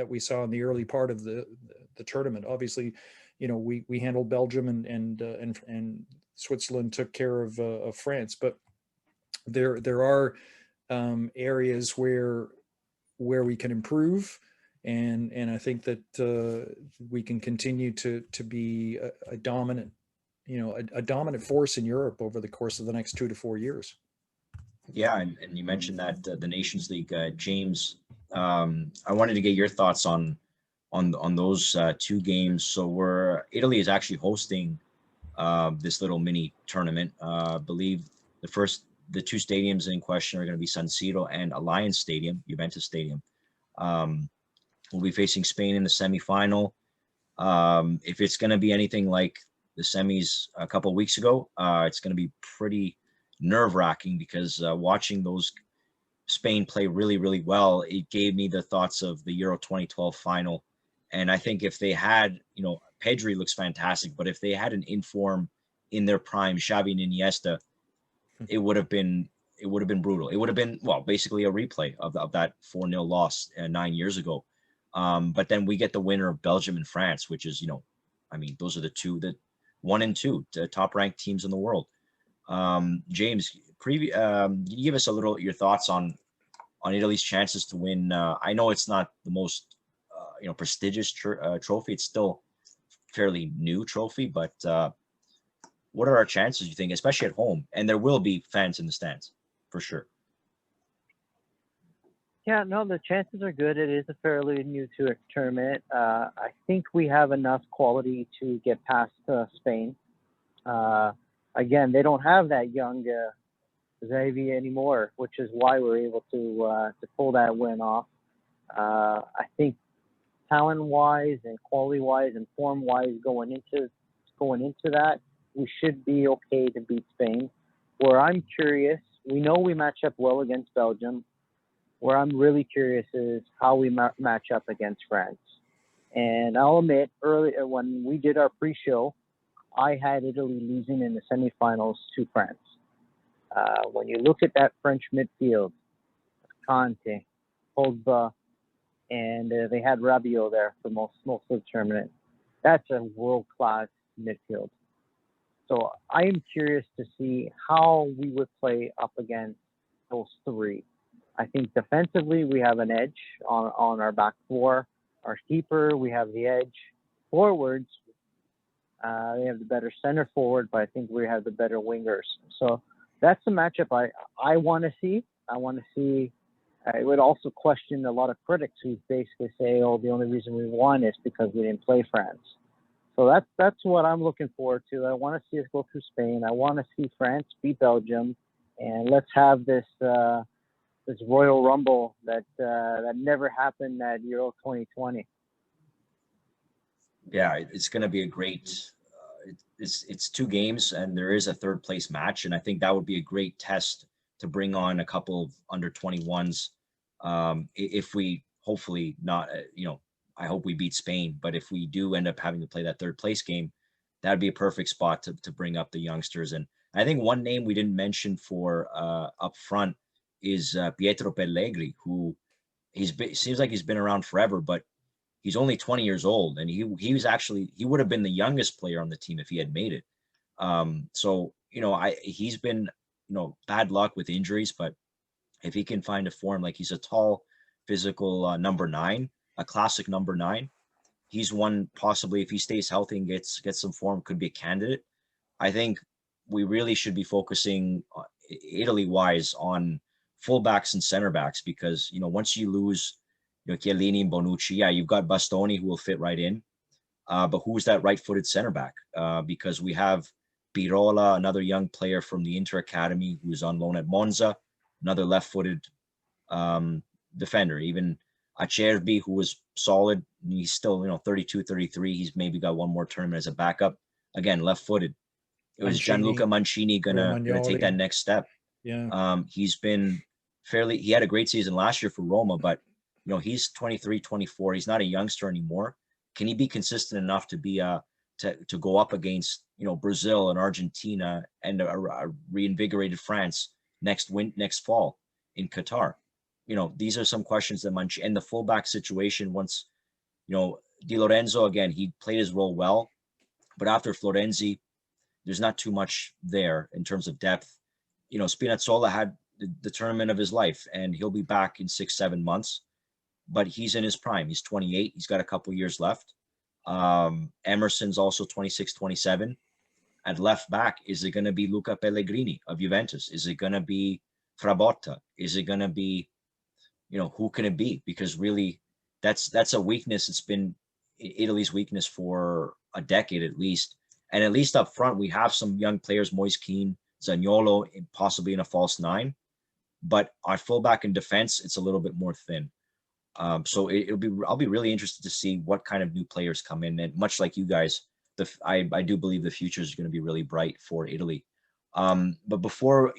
we saw in the early part of the tournament. Obviously, we handled Belgium, and Switzerland took care of France, but there are areas where we can improve, and I think that we can continue to be a dominant force in Europe over the course of the next 2 to 4 years. Yeah, and you mentioned that the Nations League, James. I wanted to get your thoughts on those 2 games. So Italy is actually hosting this little mini tournament. I believe the 2 stadiums in question are going to be San Siro and Alliance Stadium, Juventus Stadium. We'll be facing Spain in the semifinal. If it's going to be anything like the semis a couple of weeks ago, it's going to be pretty nerve-wracking, because watching those Spain play really, really well, it gave me the thoughts of the Euro 2012 final. And I think if they had, Pedri looks fantastic, but if they had an inform in their prime, Xavi and Iniesta, it would have been brutal. It would have been, well, basically a replay of that 4-0 loss 9 years ago. But then we get the winner of Belgium and France, which is, those are the 1 and 2 top ranked teams in the world. James, you give us a little your thoughts on Italy's chances to win. I know it's not the most prestigious trophy. It's still fairly new trophy, but what are our chances, you think, especially at home? And there will be fans in the stands for sure. Yeah, no, the chances are good. It is a fairly new tournament. I think we have enough quality to get past Spain. Again, they don't have that young Xavi anymore, which is why we're able to pull that win off. I think talent-wise and quality-wise and form-wise going into that, we should be okay to beat Spain. Where I'm curious, we know we match up well against Belgium. Where I'm really curious is how we match up against France. And I'll admit, earlier when we did our pre-show, I had Italy losing in the semifinals to France. When you look at that French midfield, Kante, Pogba, and they had Rabiot there for most of the tournament. That's a world-class midfield. So I am curious to see how we would play up against those three. I think defensively we have an edge on our back four. Our keeper, we have the edge. Forwards, they have the better center forward, but I think we have the better wingers. So that's the matchup I want to see. I want to see. I would also question a lot of critics who basically say, "Oh, the only reason we won is because we didn't play France." So that's what I'm looking forward to. I want to see us go through Spain. I want to see France beat Belgium, and let's have this Royal Rumble that never happened at Euro 2020. Yeah, it's going to be a great. It's 2 games, and there is a third place match, and I think that would be a great test to bring on a couple of under 21s. If we hopefully not, I hope we beat Spain, but if we do end up having to play that third place game, that'd be a perfect spot to bring up the youngsters. And I think one name we didn't mention for up front is Pietro Pellegrini, who seems like he's been around forever, but he's only 20 years old, and he would have been the youngest player on the team if he had made it. So he's been bad luck with injuries, but if he can find a form, like he's a tall, physical number 9, a classic number 9. He's one possibly, if he stays healthy and gets some form, could be a candidate. I think we really should be focusing Italy-wise on fullbacks and center backs, because once you lose Chiellini and Bonucci, yeah, you've got Bastoni who will fit right in, but who's that right-footed center back? Because we have Pirola, another young player from the Inter Academy who's on loan at Monza, another left-footed defender. Even Acerbi, who was solid, he's still 32, 33. He's maybe got one more tournament as a backup. Again, left-footed. It was Gianluca Mancini gonna take that next step. Yeah. He's been he had a great season last year for Roma, but he's 23, 24. He's not a youngster anymore. Can he be consistent enough to be to go up against Brazil and Argentina and a reinvigorated France next fall in Qatar? These are some questions that Mancini, and the fullback situation, once Di Lorenzo, again, he played his role well, but after Florenzi, there's not too much there in terms of depth. Spinazzola had the tournament of his life, and he'll be back in 6-7 months, but he's in his prime. He's 28. He's got a couple years left. Emerson's also 26, 27. At left back, is it going to be Luca Pellegrini of Juventus? Is it going to be Frabotta? Is it going to be, who can it be? Because really, that's a weakness. It's been Italy's weakness for a decade at least. And at least up front, we have some young players, Moise Kean, Zaniolo, possibly in a false 9. But our fullback in defense, it's a little bit more thin. So I'll be really interested to see what kind of new players come in. And much like you guys, I do believe the future is going to be really bright for Italy. But before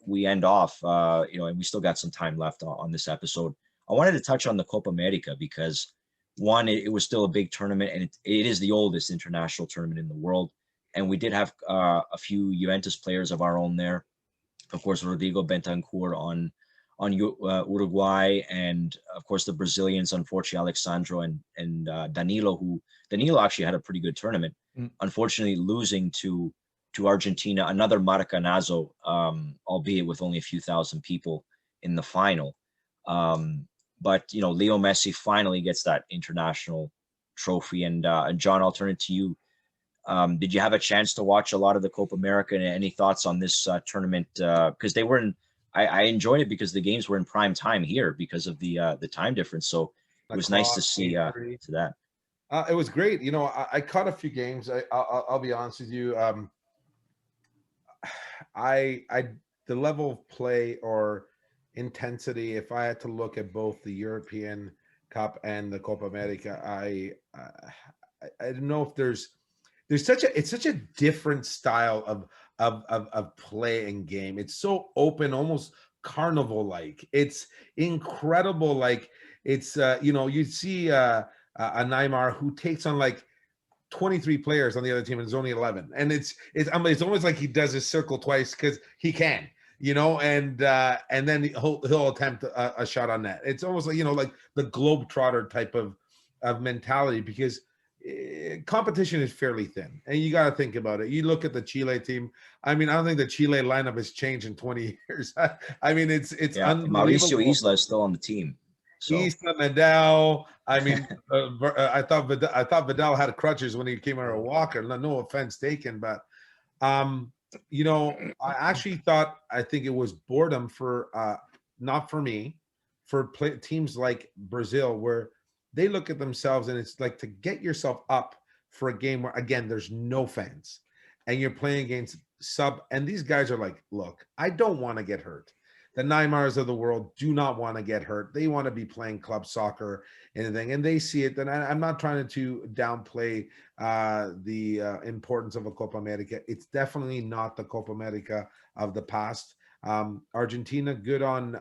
we end off, and we still got some time left on this episode, I wanted to touch on the Copa America, because one, it was still a big tournament, and it is the oldest international tournament in the world. And we did have a few Juventus players of our own there. Of course, Rodrigo Bentancur on Uruguay, and of course the Brazilians, unfortunately, Alexandro and Danilo, Danilo actually had a pretty good tournament. Unfortunately, losing to Argentina, another Maracanazo, albeit with only a few thousand people in the final. But Leo Messi finally gets that international trophy. And John, I'll turn it to you. Did you have a chance to watch a lot of the Copa America, and any thoughts on this tournament? Because they were I enjoyed it because the games were in prime time here because of the time difference. So it was nice to see that. It was great. I caught a few games. I'll be honest with you. The level of play or intensity, if I had to look at both the European Cup and the Copa America, I don't know if there's such a different style of play and game. It's so open, almost carnival like. It's incredible. Like it's you see a Neymar who takes on like 23 players on the other team, and there's only 11, and it's almost like he does his circle twice because he can. and then he'll attempt a shot on net. It's almost like, like the globetrotter type of mentality, because competition is fairly thin, and you got to think about it. You look at the Chile team. I mean, I don't think the Chile lineup has changed in 20 years. I mean, it's Mauricio unbelievable. Isla is still on the team. So Isla, Medel. I mean, I thought Vidal had crutches when he came out of Walker. No offense taken, but I think it was boredom for not for me, for teams like Brazil, where they look at themselves, and it's like, to get yourself up for a game where, again, there's no fans and you're playing against and these guys are like, look, I don't want to get hurt. The Neymars of the world do not want to get hurt. They want to be playing club soccer, anything, and they see it. And I'm not trying to downplay the importance of a Copa America. It's definitely not the Copa America of the past. Argentina, good on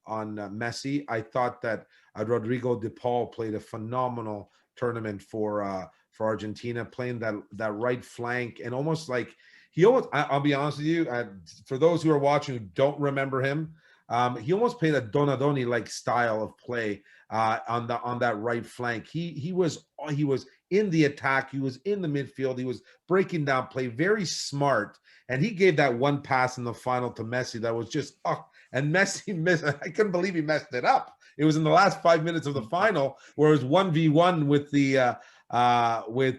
Messi. I thought that Rodrigo de Paul played a phenomenal tournament for Argentina, playing that right flank, and almost like I'll be honest with you, for those who are watching who don't remember him, he almost played a Donadoni like style of play on that right flank. He was in the attack, he was in the midfield, he was breaking down play, very smart, and he gave that one pass in the final to Messi that was just and Messi missed. I couldn't believe he messed it up. It was in the last 5 minutes of the final, where it was 1v1 with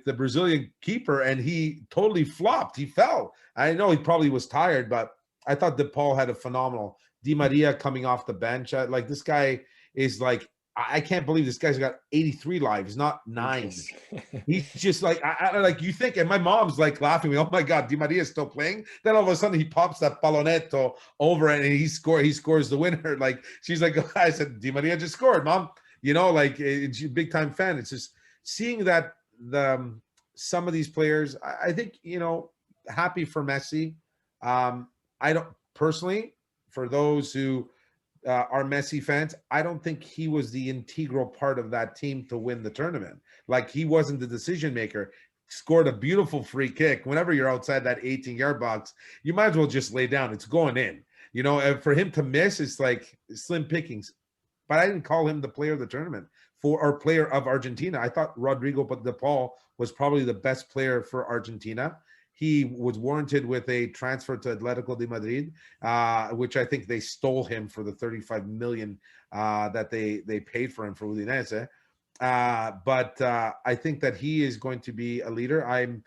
the Brazilian keeper, and he totally flopped. He fell. I know he probably was tired, but I thought DePaul had a phenomenal. Di Maria coming off the bench. Like, this guy is like, I can't believe this guy's got 83 lives, not 9. He's just like, I like, you think, and my mom's like laughing, oh my God, Di Maria is still playing. Then all of a sudden he pops that Palonetto over and he scores the winner. Like, she's like, I said, Di Maria just scored, Mom. Like, it's a big time fan. It's just seeing that some of these players, I think, happy for Messi. I don't personally, for those who are Messi fans, I don't think he was the integral part of that team to win the tournament. Like, he wasn't the decision maker. Scored a beautiful free kick. Whenever you're outside that 18-yard box, you might as well just lay down. It's going in. And for him to miss, it's like slim pickings. But I didn't call him the player of the tournament or player of Argentina. I thought Rodrigo de Paul was probably the best player for Argentina. He was warranted with a transfer to Atletico de Madrid, which I think they stole him for the 35 million that they paid for him for Udinese. But I think that he is going to be a leader. I'm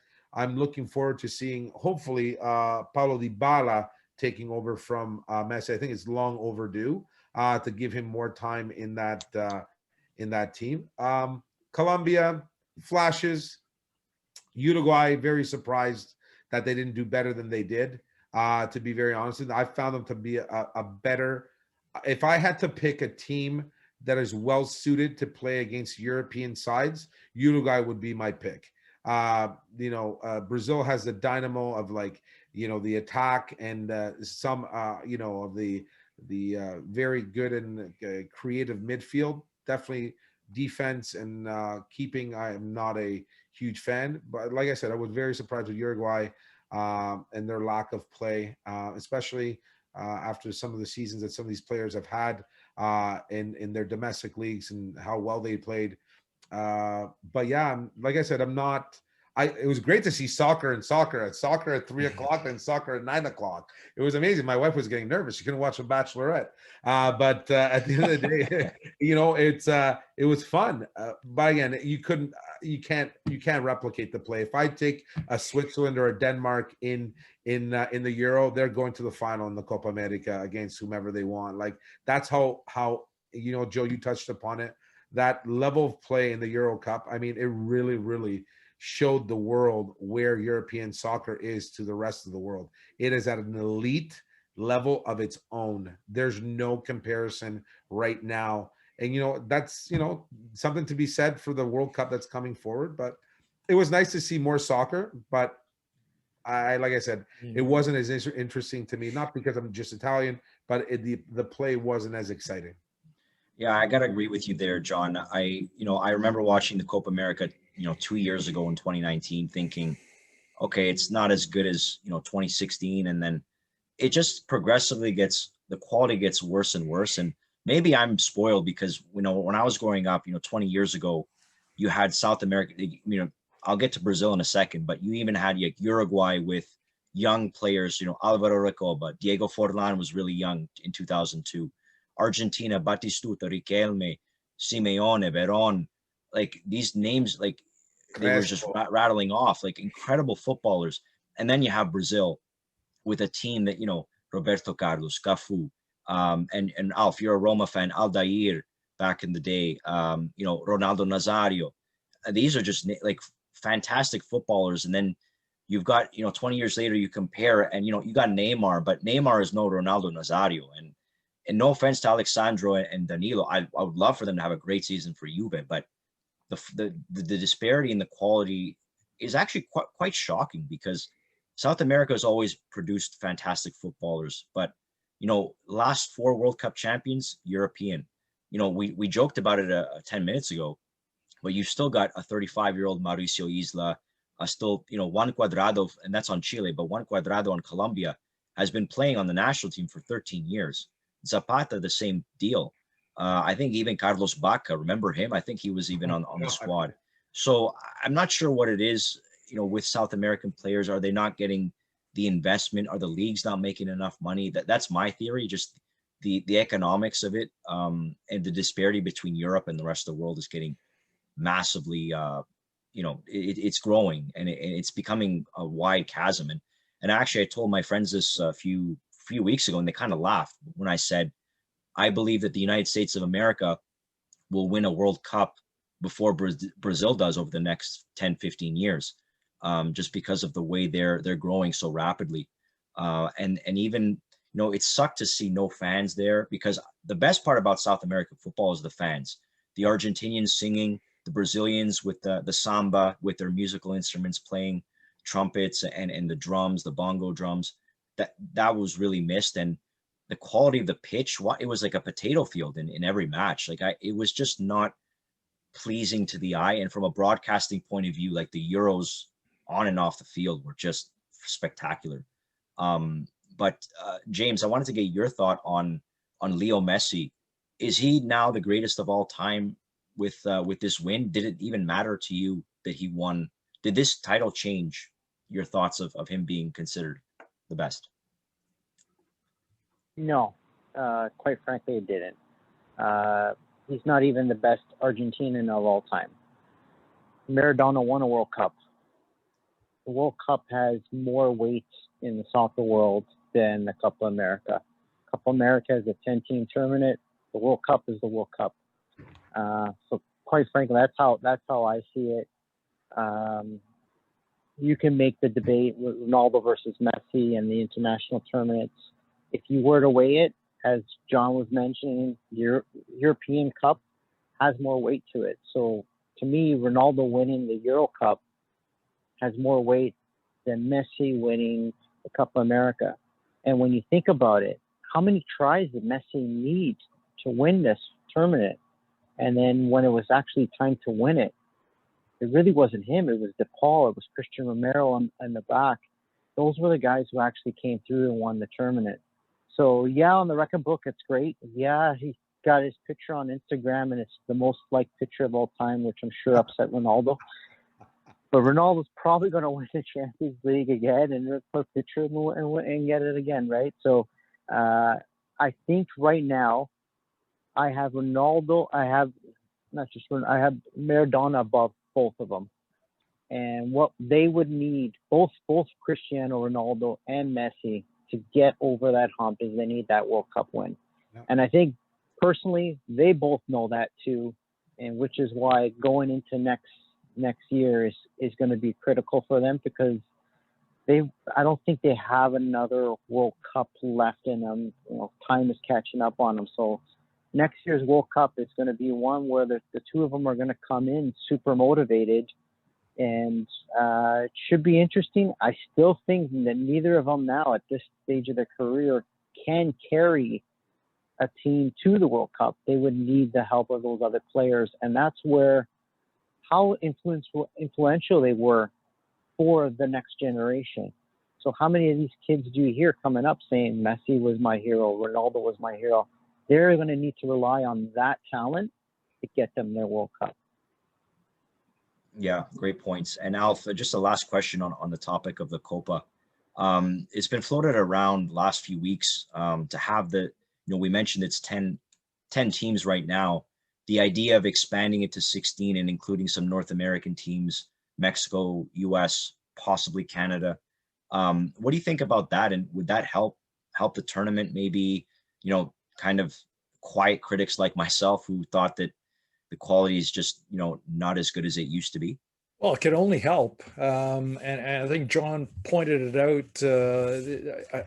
looking forward to seeing, hopefully, Paulo Dybala taking over from Messi. I think it's long overdue to give him more time in that team. Colombia, flashes. Uruguay, very surprised that they didn't do better than they did. To be very honest, I found them to be a better. If I had to pick a team that is well suited to play against European sides, Uruguay would be my pick. Brazil has the dynamo of, like, the attack and some of the very good and creative midfield. Definitely defense and keeping, I am not a huge fan, but like I said, I was very surprised with Uruguay and their lack of play, especially after some of the seasons that some of these players have had in their domestic leagues and how well they played. But yeah, like I said, it was great to see soccer at 3:00 and soccer at 9:00. It was amazing. My wife was getting nervous. She couldn't watch The Bachelorette. But at the end of the day, it was fun. But again, you can't replicate the play. If I take a Switzerland or a Denmark in the Euro, they're going to the final in the Copa America against whomever they want. Like, that's how Joe, you touched upon it. That level of play in the Euro Cup, I mean, it really, really showed the world where European soccer is to the rest of the world. It is at an elite level of its own. There's no comparison right now. And, that's, something to be said for the World Cup that's coming forward. But it was nice to see more soccer. But like I said, it wasn't as interesting to me, not because I'm just Italian, but the play wasn't as exciting. Yeah, I gotta agree with you there, John. I remember watching the Copa America, 2 years ago in 2019, thinking, okay, it's not as good as 2016, and then it just progressively the quality gets worse and worse. And maybe I'm spoiled because, when I was growing up, 20 years ago, you had South America, I'll get to Brazil in a second, but you even had like Uruguay with young players, Alvaro Recoba, Diego Forlan was really young in 2002. Argentina, Batistuta, Riquelme, Simeone, Veron, like these names, like they were just rattling off, like incredible footballers. And then you have Brazil with a team that, Roberto Carlos, Cafu, and Alf, you're a Roma fan, Aldair back in the day, Ronaldo Nazario. These are just like fantastic footballers. And then you've got, 20 years later, you compare and, you got Neymar, but Neymar is no Ronaldo Nazario. And no offense to Alexandro and Danilo, I would love for them to have a great season for Juve, but the disparity in the quality is actually quite shocking, because South America has always produced fantastic footballers, but last 4 World Cup champions, European. We joked about it 10 minutes ago, but you've still got a 35-year-old Mauricio Isla, still, Juan Cuadrado, and that's on Chile, but Juan Cuadrado on Colombia has been playing on the national team for 13 years. Zapata, the same deal. I think even Carlos Baca, remember him? I think he was even on the squad. So I'm not sure what it is, with South American players. Are they not getting the investment? Are the leagues not making enough money? That's my theory. Just the economics of it, and the disparity between Europe and the rest of the world is getting massively, it's growing, and it's becoming a wide chasm. And actually, I told my friends this a few weeks ago, and they kind of laughed when I said, I believe that the United States of America will win a World Cup before Brazil does over the next 10, 15 years, just because of the way they're growing so rapidly. And even, it sucked to see no fans there, because the best part about South American football is the fans. The Argentinians singing, the Brazilians with the samba, with their musical instruments playing trumpets and the drums, the bongo drums. That was really missed. And the quality of the pitch, it was like a potato field in every match. Like it was just not pleasing to the eye. And from a broadcasting point of view, like the Euros on and off the field were just spectacular. But James, I wanted to get your thought on Leo Messi. Is he now the greatest of all time with this win? Did it even matter to you that he won? Did this title change your thoughts of him being considered the best? No, quite frankly, it didn't. He's not even the best Argentinian of all time. Maradona won a World Cup. The World Cup has more weight in the soccer world than the Copa America. Copa America is a 10-team tournament. The World Cup is the World Cup. So quite frankly, that's how I see it. You can make the debate with Ronaldo versus Messi and the international tournaments. If you were to weigh it, as John was mentioning, European Cup has more weight to it. So to me, Ronaldo winning the Euro Cup has more weight than Messi winning the Copa America. And when you think about it, how many tries did Messi need to win this tournament? And then when it was actually time to win it, it really wasn't him. It was De Paul. It was Christian Romero in the back. Those were the guys who actually came through and won the tournament. So, yeah, on the record book, it's great. Yeah, he got his picture on Instagram, and it's the most liked picture of all time, which I'm sure upset Ronaldo. But Ronaldo's probably going to win the Champions League again and put a picture and get it again, right? So I think right now I have Ronaldo. I have Maradona above both of them. And what they would need, both Cristiano Ronaldo and Messi, to get over that hump is they need that World Cup win. Yep. And I think personally they both know that too, and which is why going into next year is going to be critical for them, because I don't think they have another World Cup left in them. Time is catching up on them. So next year's World Cup is going to be one where the two of them are going to come in super motivated, and it should be interesting. I still think that neither of them now at this stage of their career can carry a team to the World Cup. They would need the help of those other players, and that's where how influential they were for the next generation. So how many of these kids do you hear coming up saying Messi was my hero, Ronaldo was my hero? They're going to need to rely on that talent to get them their World Cup. Yeah, great points. And Alf, just a last question on the topic of the Copa. It's been floated around last few weeks to have we mentioned it's 10 teams right now. The idea of expanding it to 16 and including some North American teams, Mexico, US, possibly Canada. What do you think about that? And would that help the tournament? Maybe, kind of quiet critics like myself who thought that the quality is just, not as good as it used to be. Well, it can only help. And I think John pointed it out.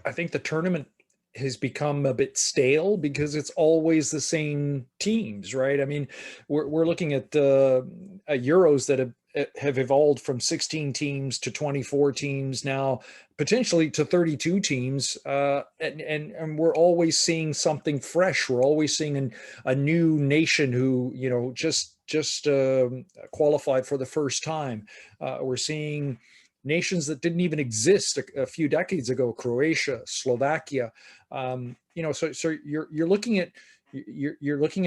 I think the tournament has become a bit stale because it's always the same teams, right? I mean, we're looking at Euros that have evolved from 16 teams to 24 teams now, potentially to 32 teams, and we're always seeing something fresh. We're always seeing a new nation who just qualified for the first time. We're seeing nations that didn't even exist a few decades ago: Croatia, Slovakia. So you're looking at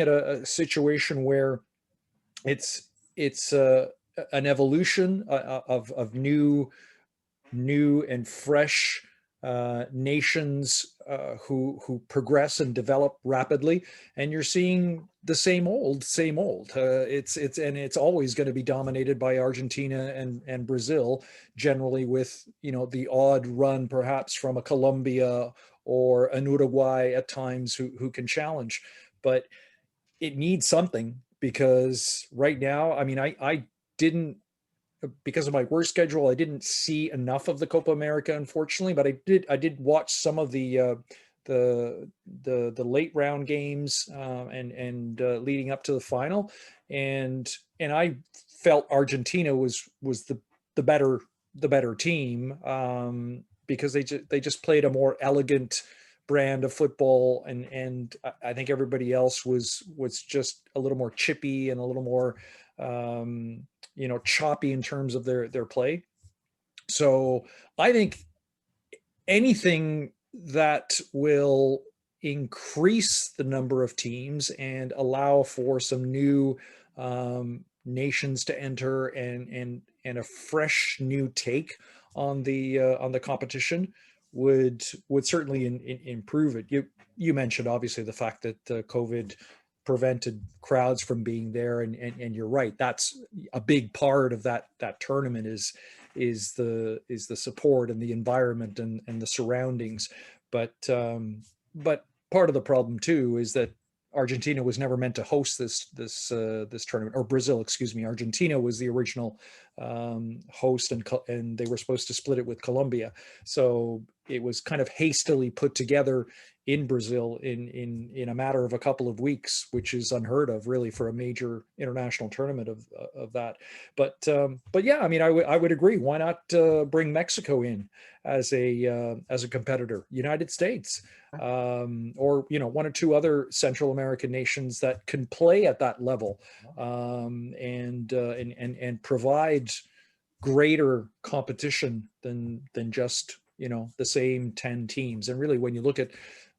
a situation where it's an evolution of new and fresh nations who progress and develop rapidly, and you're seeing the same old. It's always going to be dominated by Argentina and Brazil, generally, with the odd run perhaps from a Colombia or an Uruguay at times who can challenge. But it needs something, because right now, I mean, I didn't, because of my work schedule, I didn't see enough of the Copa America, unfortunately, but I did watch some of the late round games and leading up to the final, and I felt Argentina was the better team, because they just played a more elegant brand of football, and I think everybody else was just a little more chippy and a little more choppy in terms of their play. So I think anything that will increase the number of teams and allow for some new nations to enter and a fresh new take on the competition would certainly improve it. You mentioned obviously the fact that COVID prevented crowds from being there, and you're right. That's a big part of that tournament is the support and the environment and the surroundings. But part of the problem too is that Argentina was never meant to host this tournament, or Brazil, excuse me. Argentina was the original host, and they were supposed to split it with Colombia. So it was kind of hastily put together in Brazil in a matter of a couple of weeks, which is unheard of, really, for a major international tournament of that. But yeah, I mean, I would agree. Why not bring Mexico in as a competitor? United States, or one or two other Central American nations that can play at that level, and provide greater competition than just the same 10 teams. And really, when you look at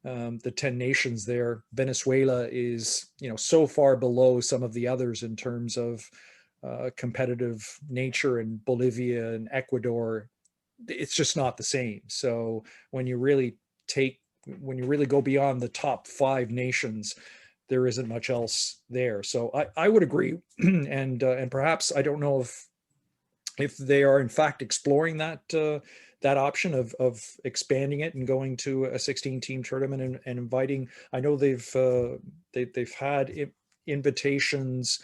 the 10 nations there, Venezuela is so far below some of the others in terms of competitive nature, and Bolivia and Ecuador, it's just not the same. So when you really go beyond the top 5 nations, there isn't much else there. So I would agree, and perhaps, I don't know if they are in fact exploring that option of expanding it and going to a 16-team tournament and inviting. I know they've had invitations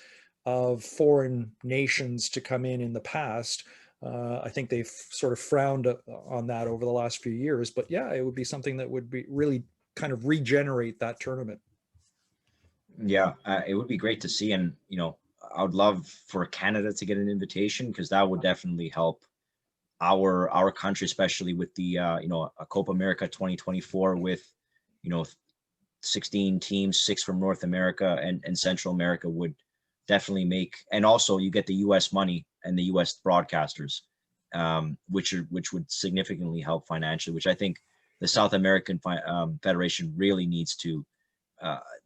of foreign nations to come in the past. I think they've sort of frowned on that over the last few years, but yeah, it would be something that would be really kind of regenerate that tournament. Yeah, it would be great to see, and I would love for Canada to get an invitation, because that would definitely help our country, especially with the a Copa America 2024 with 16 teams, 6 from North America and Central America, would definitely make, and also you get the US money and the US broadcasters. which would significantly help financially, which I think the South American Federation really needs to.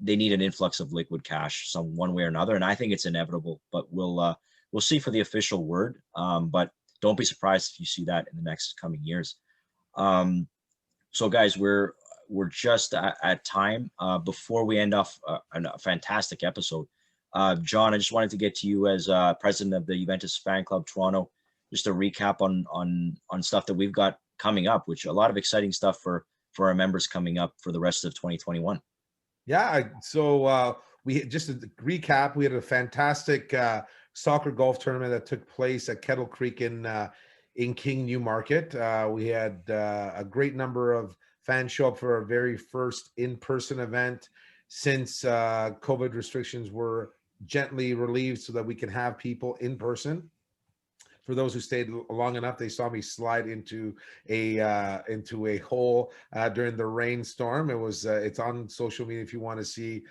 They need an influx of liquid cash, some one way or another, and I think it's inevitable. But we'll see for the official word. But don't be surprised if you see that in the next coming years. So guys, we're just at time. Before we end off a fantastic episode, John, I just wanted to get to you as president of the Juventus Fan Club Toronto, just a recap on stuff that we've got coming up, which a lot of exciting stuff for our members coming up for the rest of 2021. Yeah, so we just to recap, we had a fantastic soccer golf tournament that took place at Kettle Creek in King Newmarket. We had a great number of fans show up for our very first in-person event since COVID restrictions were gently relieved so that we can have people in person. For those who stayed long enough, they saw me slide into a hole during the rainstorm. It's on social media if you want to see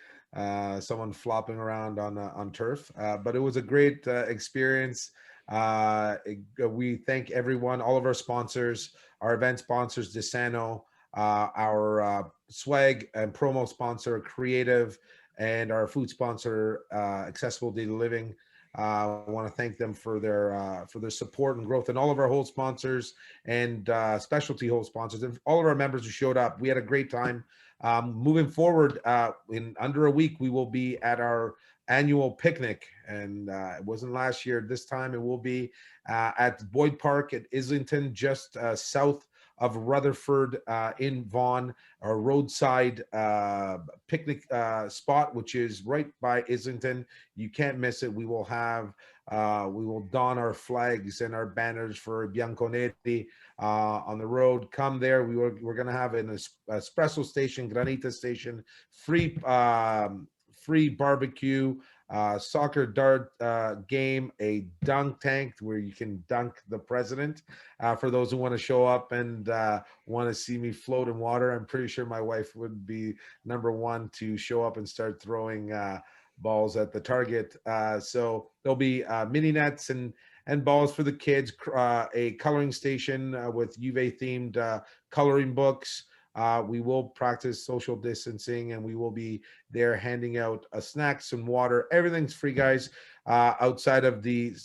someone flopping around on turf. But it was a great experience. We thank everyone, all of our sponsors, our event sponsors, Desano, our swag and promo sponsor, Creative, and our food sponsor, Accessible Daily Living. I want to thank them for their support and growth, and all of our whole sponsors and specialty whole sponsors, and all of our members who showed up. We had a great time. Moving forward, in under a week, we will be at our annual picnic, and it wasn't last year. This time, it will be at Boyd Park at Islington, just south of Rutherford in Vaughan, our roadside picnic spot, which is right by Islington. You can't miss it. We will don our flags and our banners for Bianconeri on the road. Come there. We're going to have an espresso station, granita station, free barbecue, soccer dart game, a dunk tank where you can dunk the president. For those who want to show up and want to see me float in water, I'm pretty sure my wife would be number one to show up and start throwing balls at the target. So there'll be mini nets and balls for the kids, a coloring station with Juve themed coloring books. We will practice social distancing, and we will be there handing out snacks and water. Everything's free, guys. Outside of the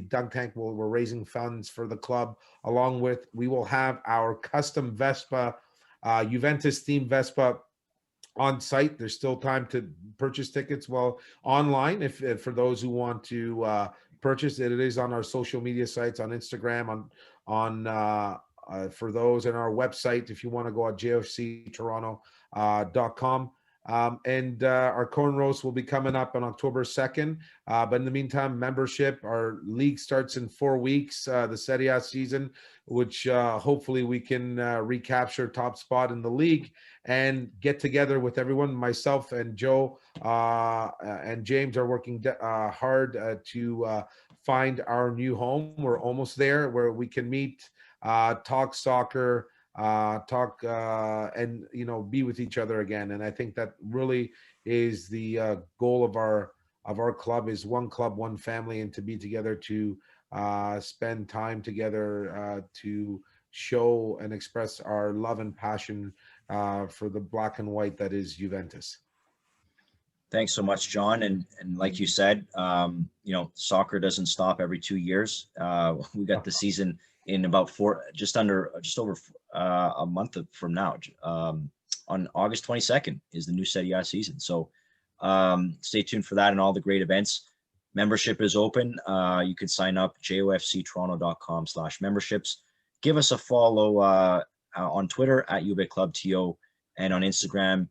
dunk tank, we're raising funds for the club. Along with, we will have our custom Vespa, Juventus themed Vespa on site. There's still time to purchase tickets online if for those who want to purchase it. It is on our social media sites, on Instagram, for those, in our website if you want to go at jfctoronto.com. And our corn roast will be coming up on October 2nd. But in the meantime, membership, our league starts in 4 weeks, the Serie A season, which hopefully we can recapture top spot in the league and get together with everyone. Myself and Joe and James are working hard to find our new home. We're almost there, where we can meet, talk soccer, and be with each other again. And I think that really is the goal of our club, is one club, one family, and to be together to spend time together to show and express our love and passion for the black and white that is Juventus. Thanks so much, John. And like you said, soccer doesn't stop every 2 years. We got the season in about just over a month from now. On August 22nd is the new Serie A season. So stay tuned for that and all the great events. Membership is open. You can sign up, jofctoronto.com/memberships. Give us a follow on Twitter at Juve Club TO, and on Instagram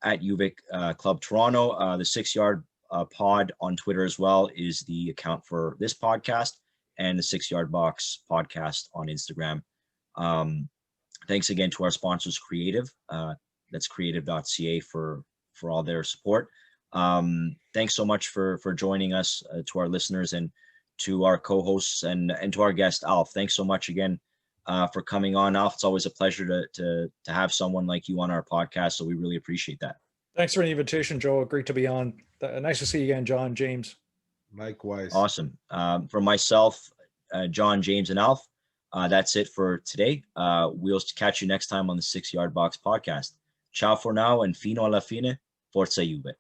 at Juve Club Toronto. The 6 Yard Pod on Twitter as well is the account for this podcast, and the 6 Yard Box podcast on Instagram. Thanks again to our sponsors, Creative. That's creative.ca for all their support. Thanks so much for joining us, to our listeners, and to our co-hosts, and to our guest, Alf. Thanks so much again for coming on, Alf. It's always a pleasure to have someone like you on our podcast, so we really appreciate that. Thanks for the invitation, Joe. Great to be on. Nice to see you again, John, James. Likewise. Awesome. For myself, John, James, and Alf. That's it for today. We'll catch you next time on the 6 Yard Box podcast. Ciao for now, and fino alla fine, forza Juve.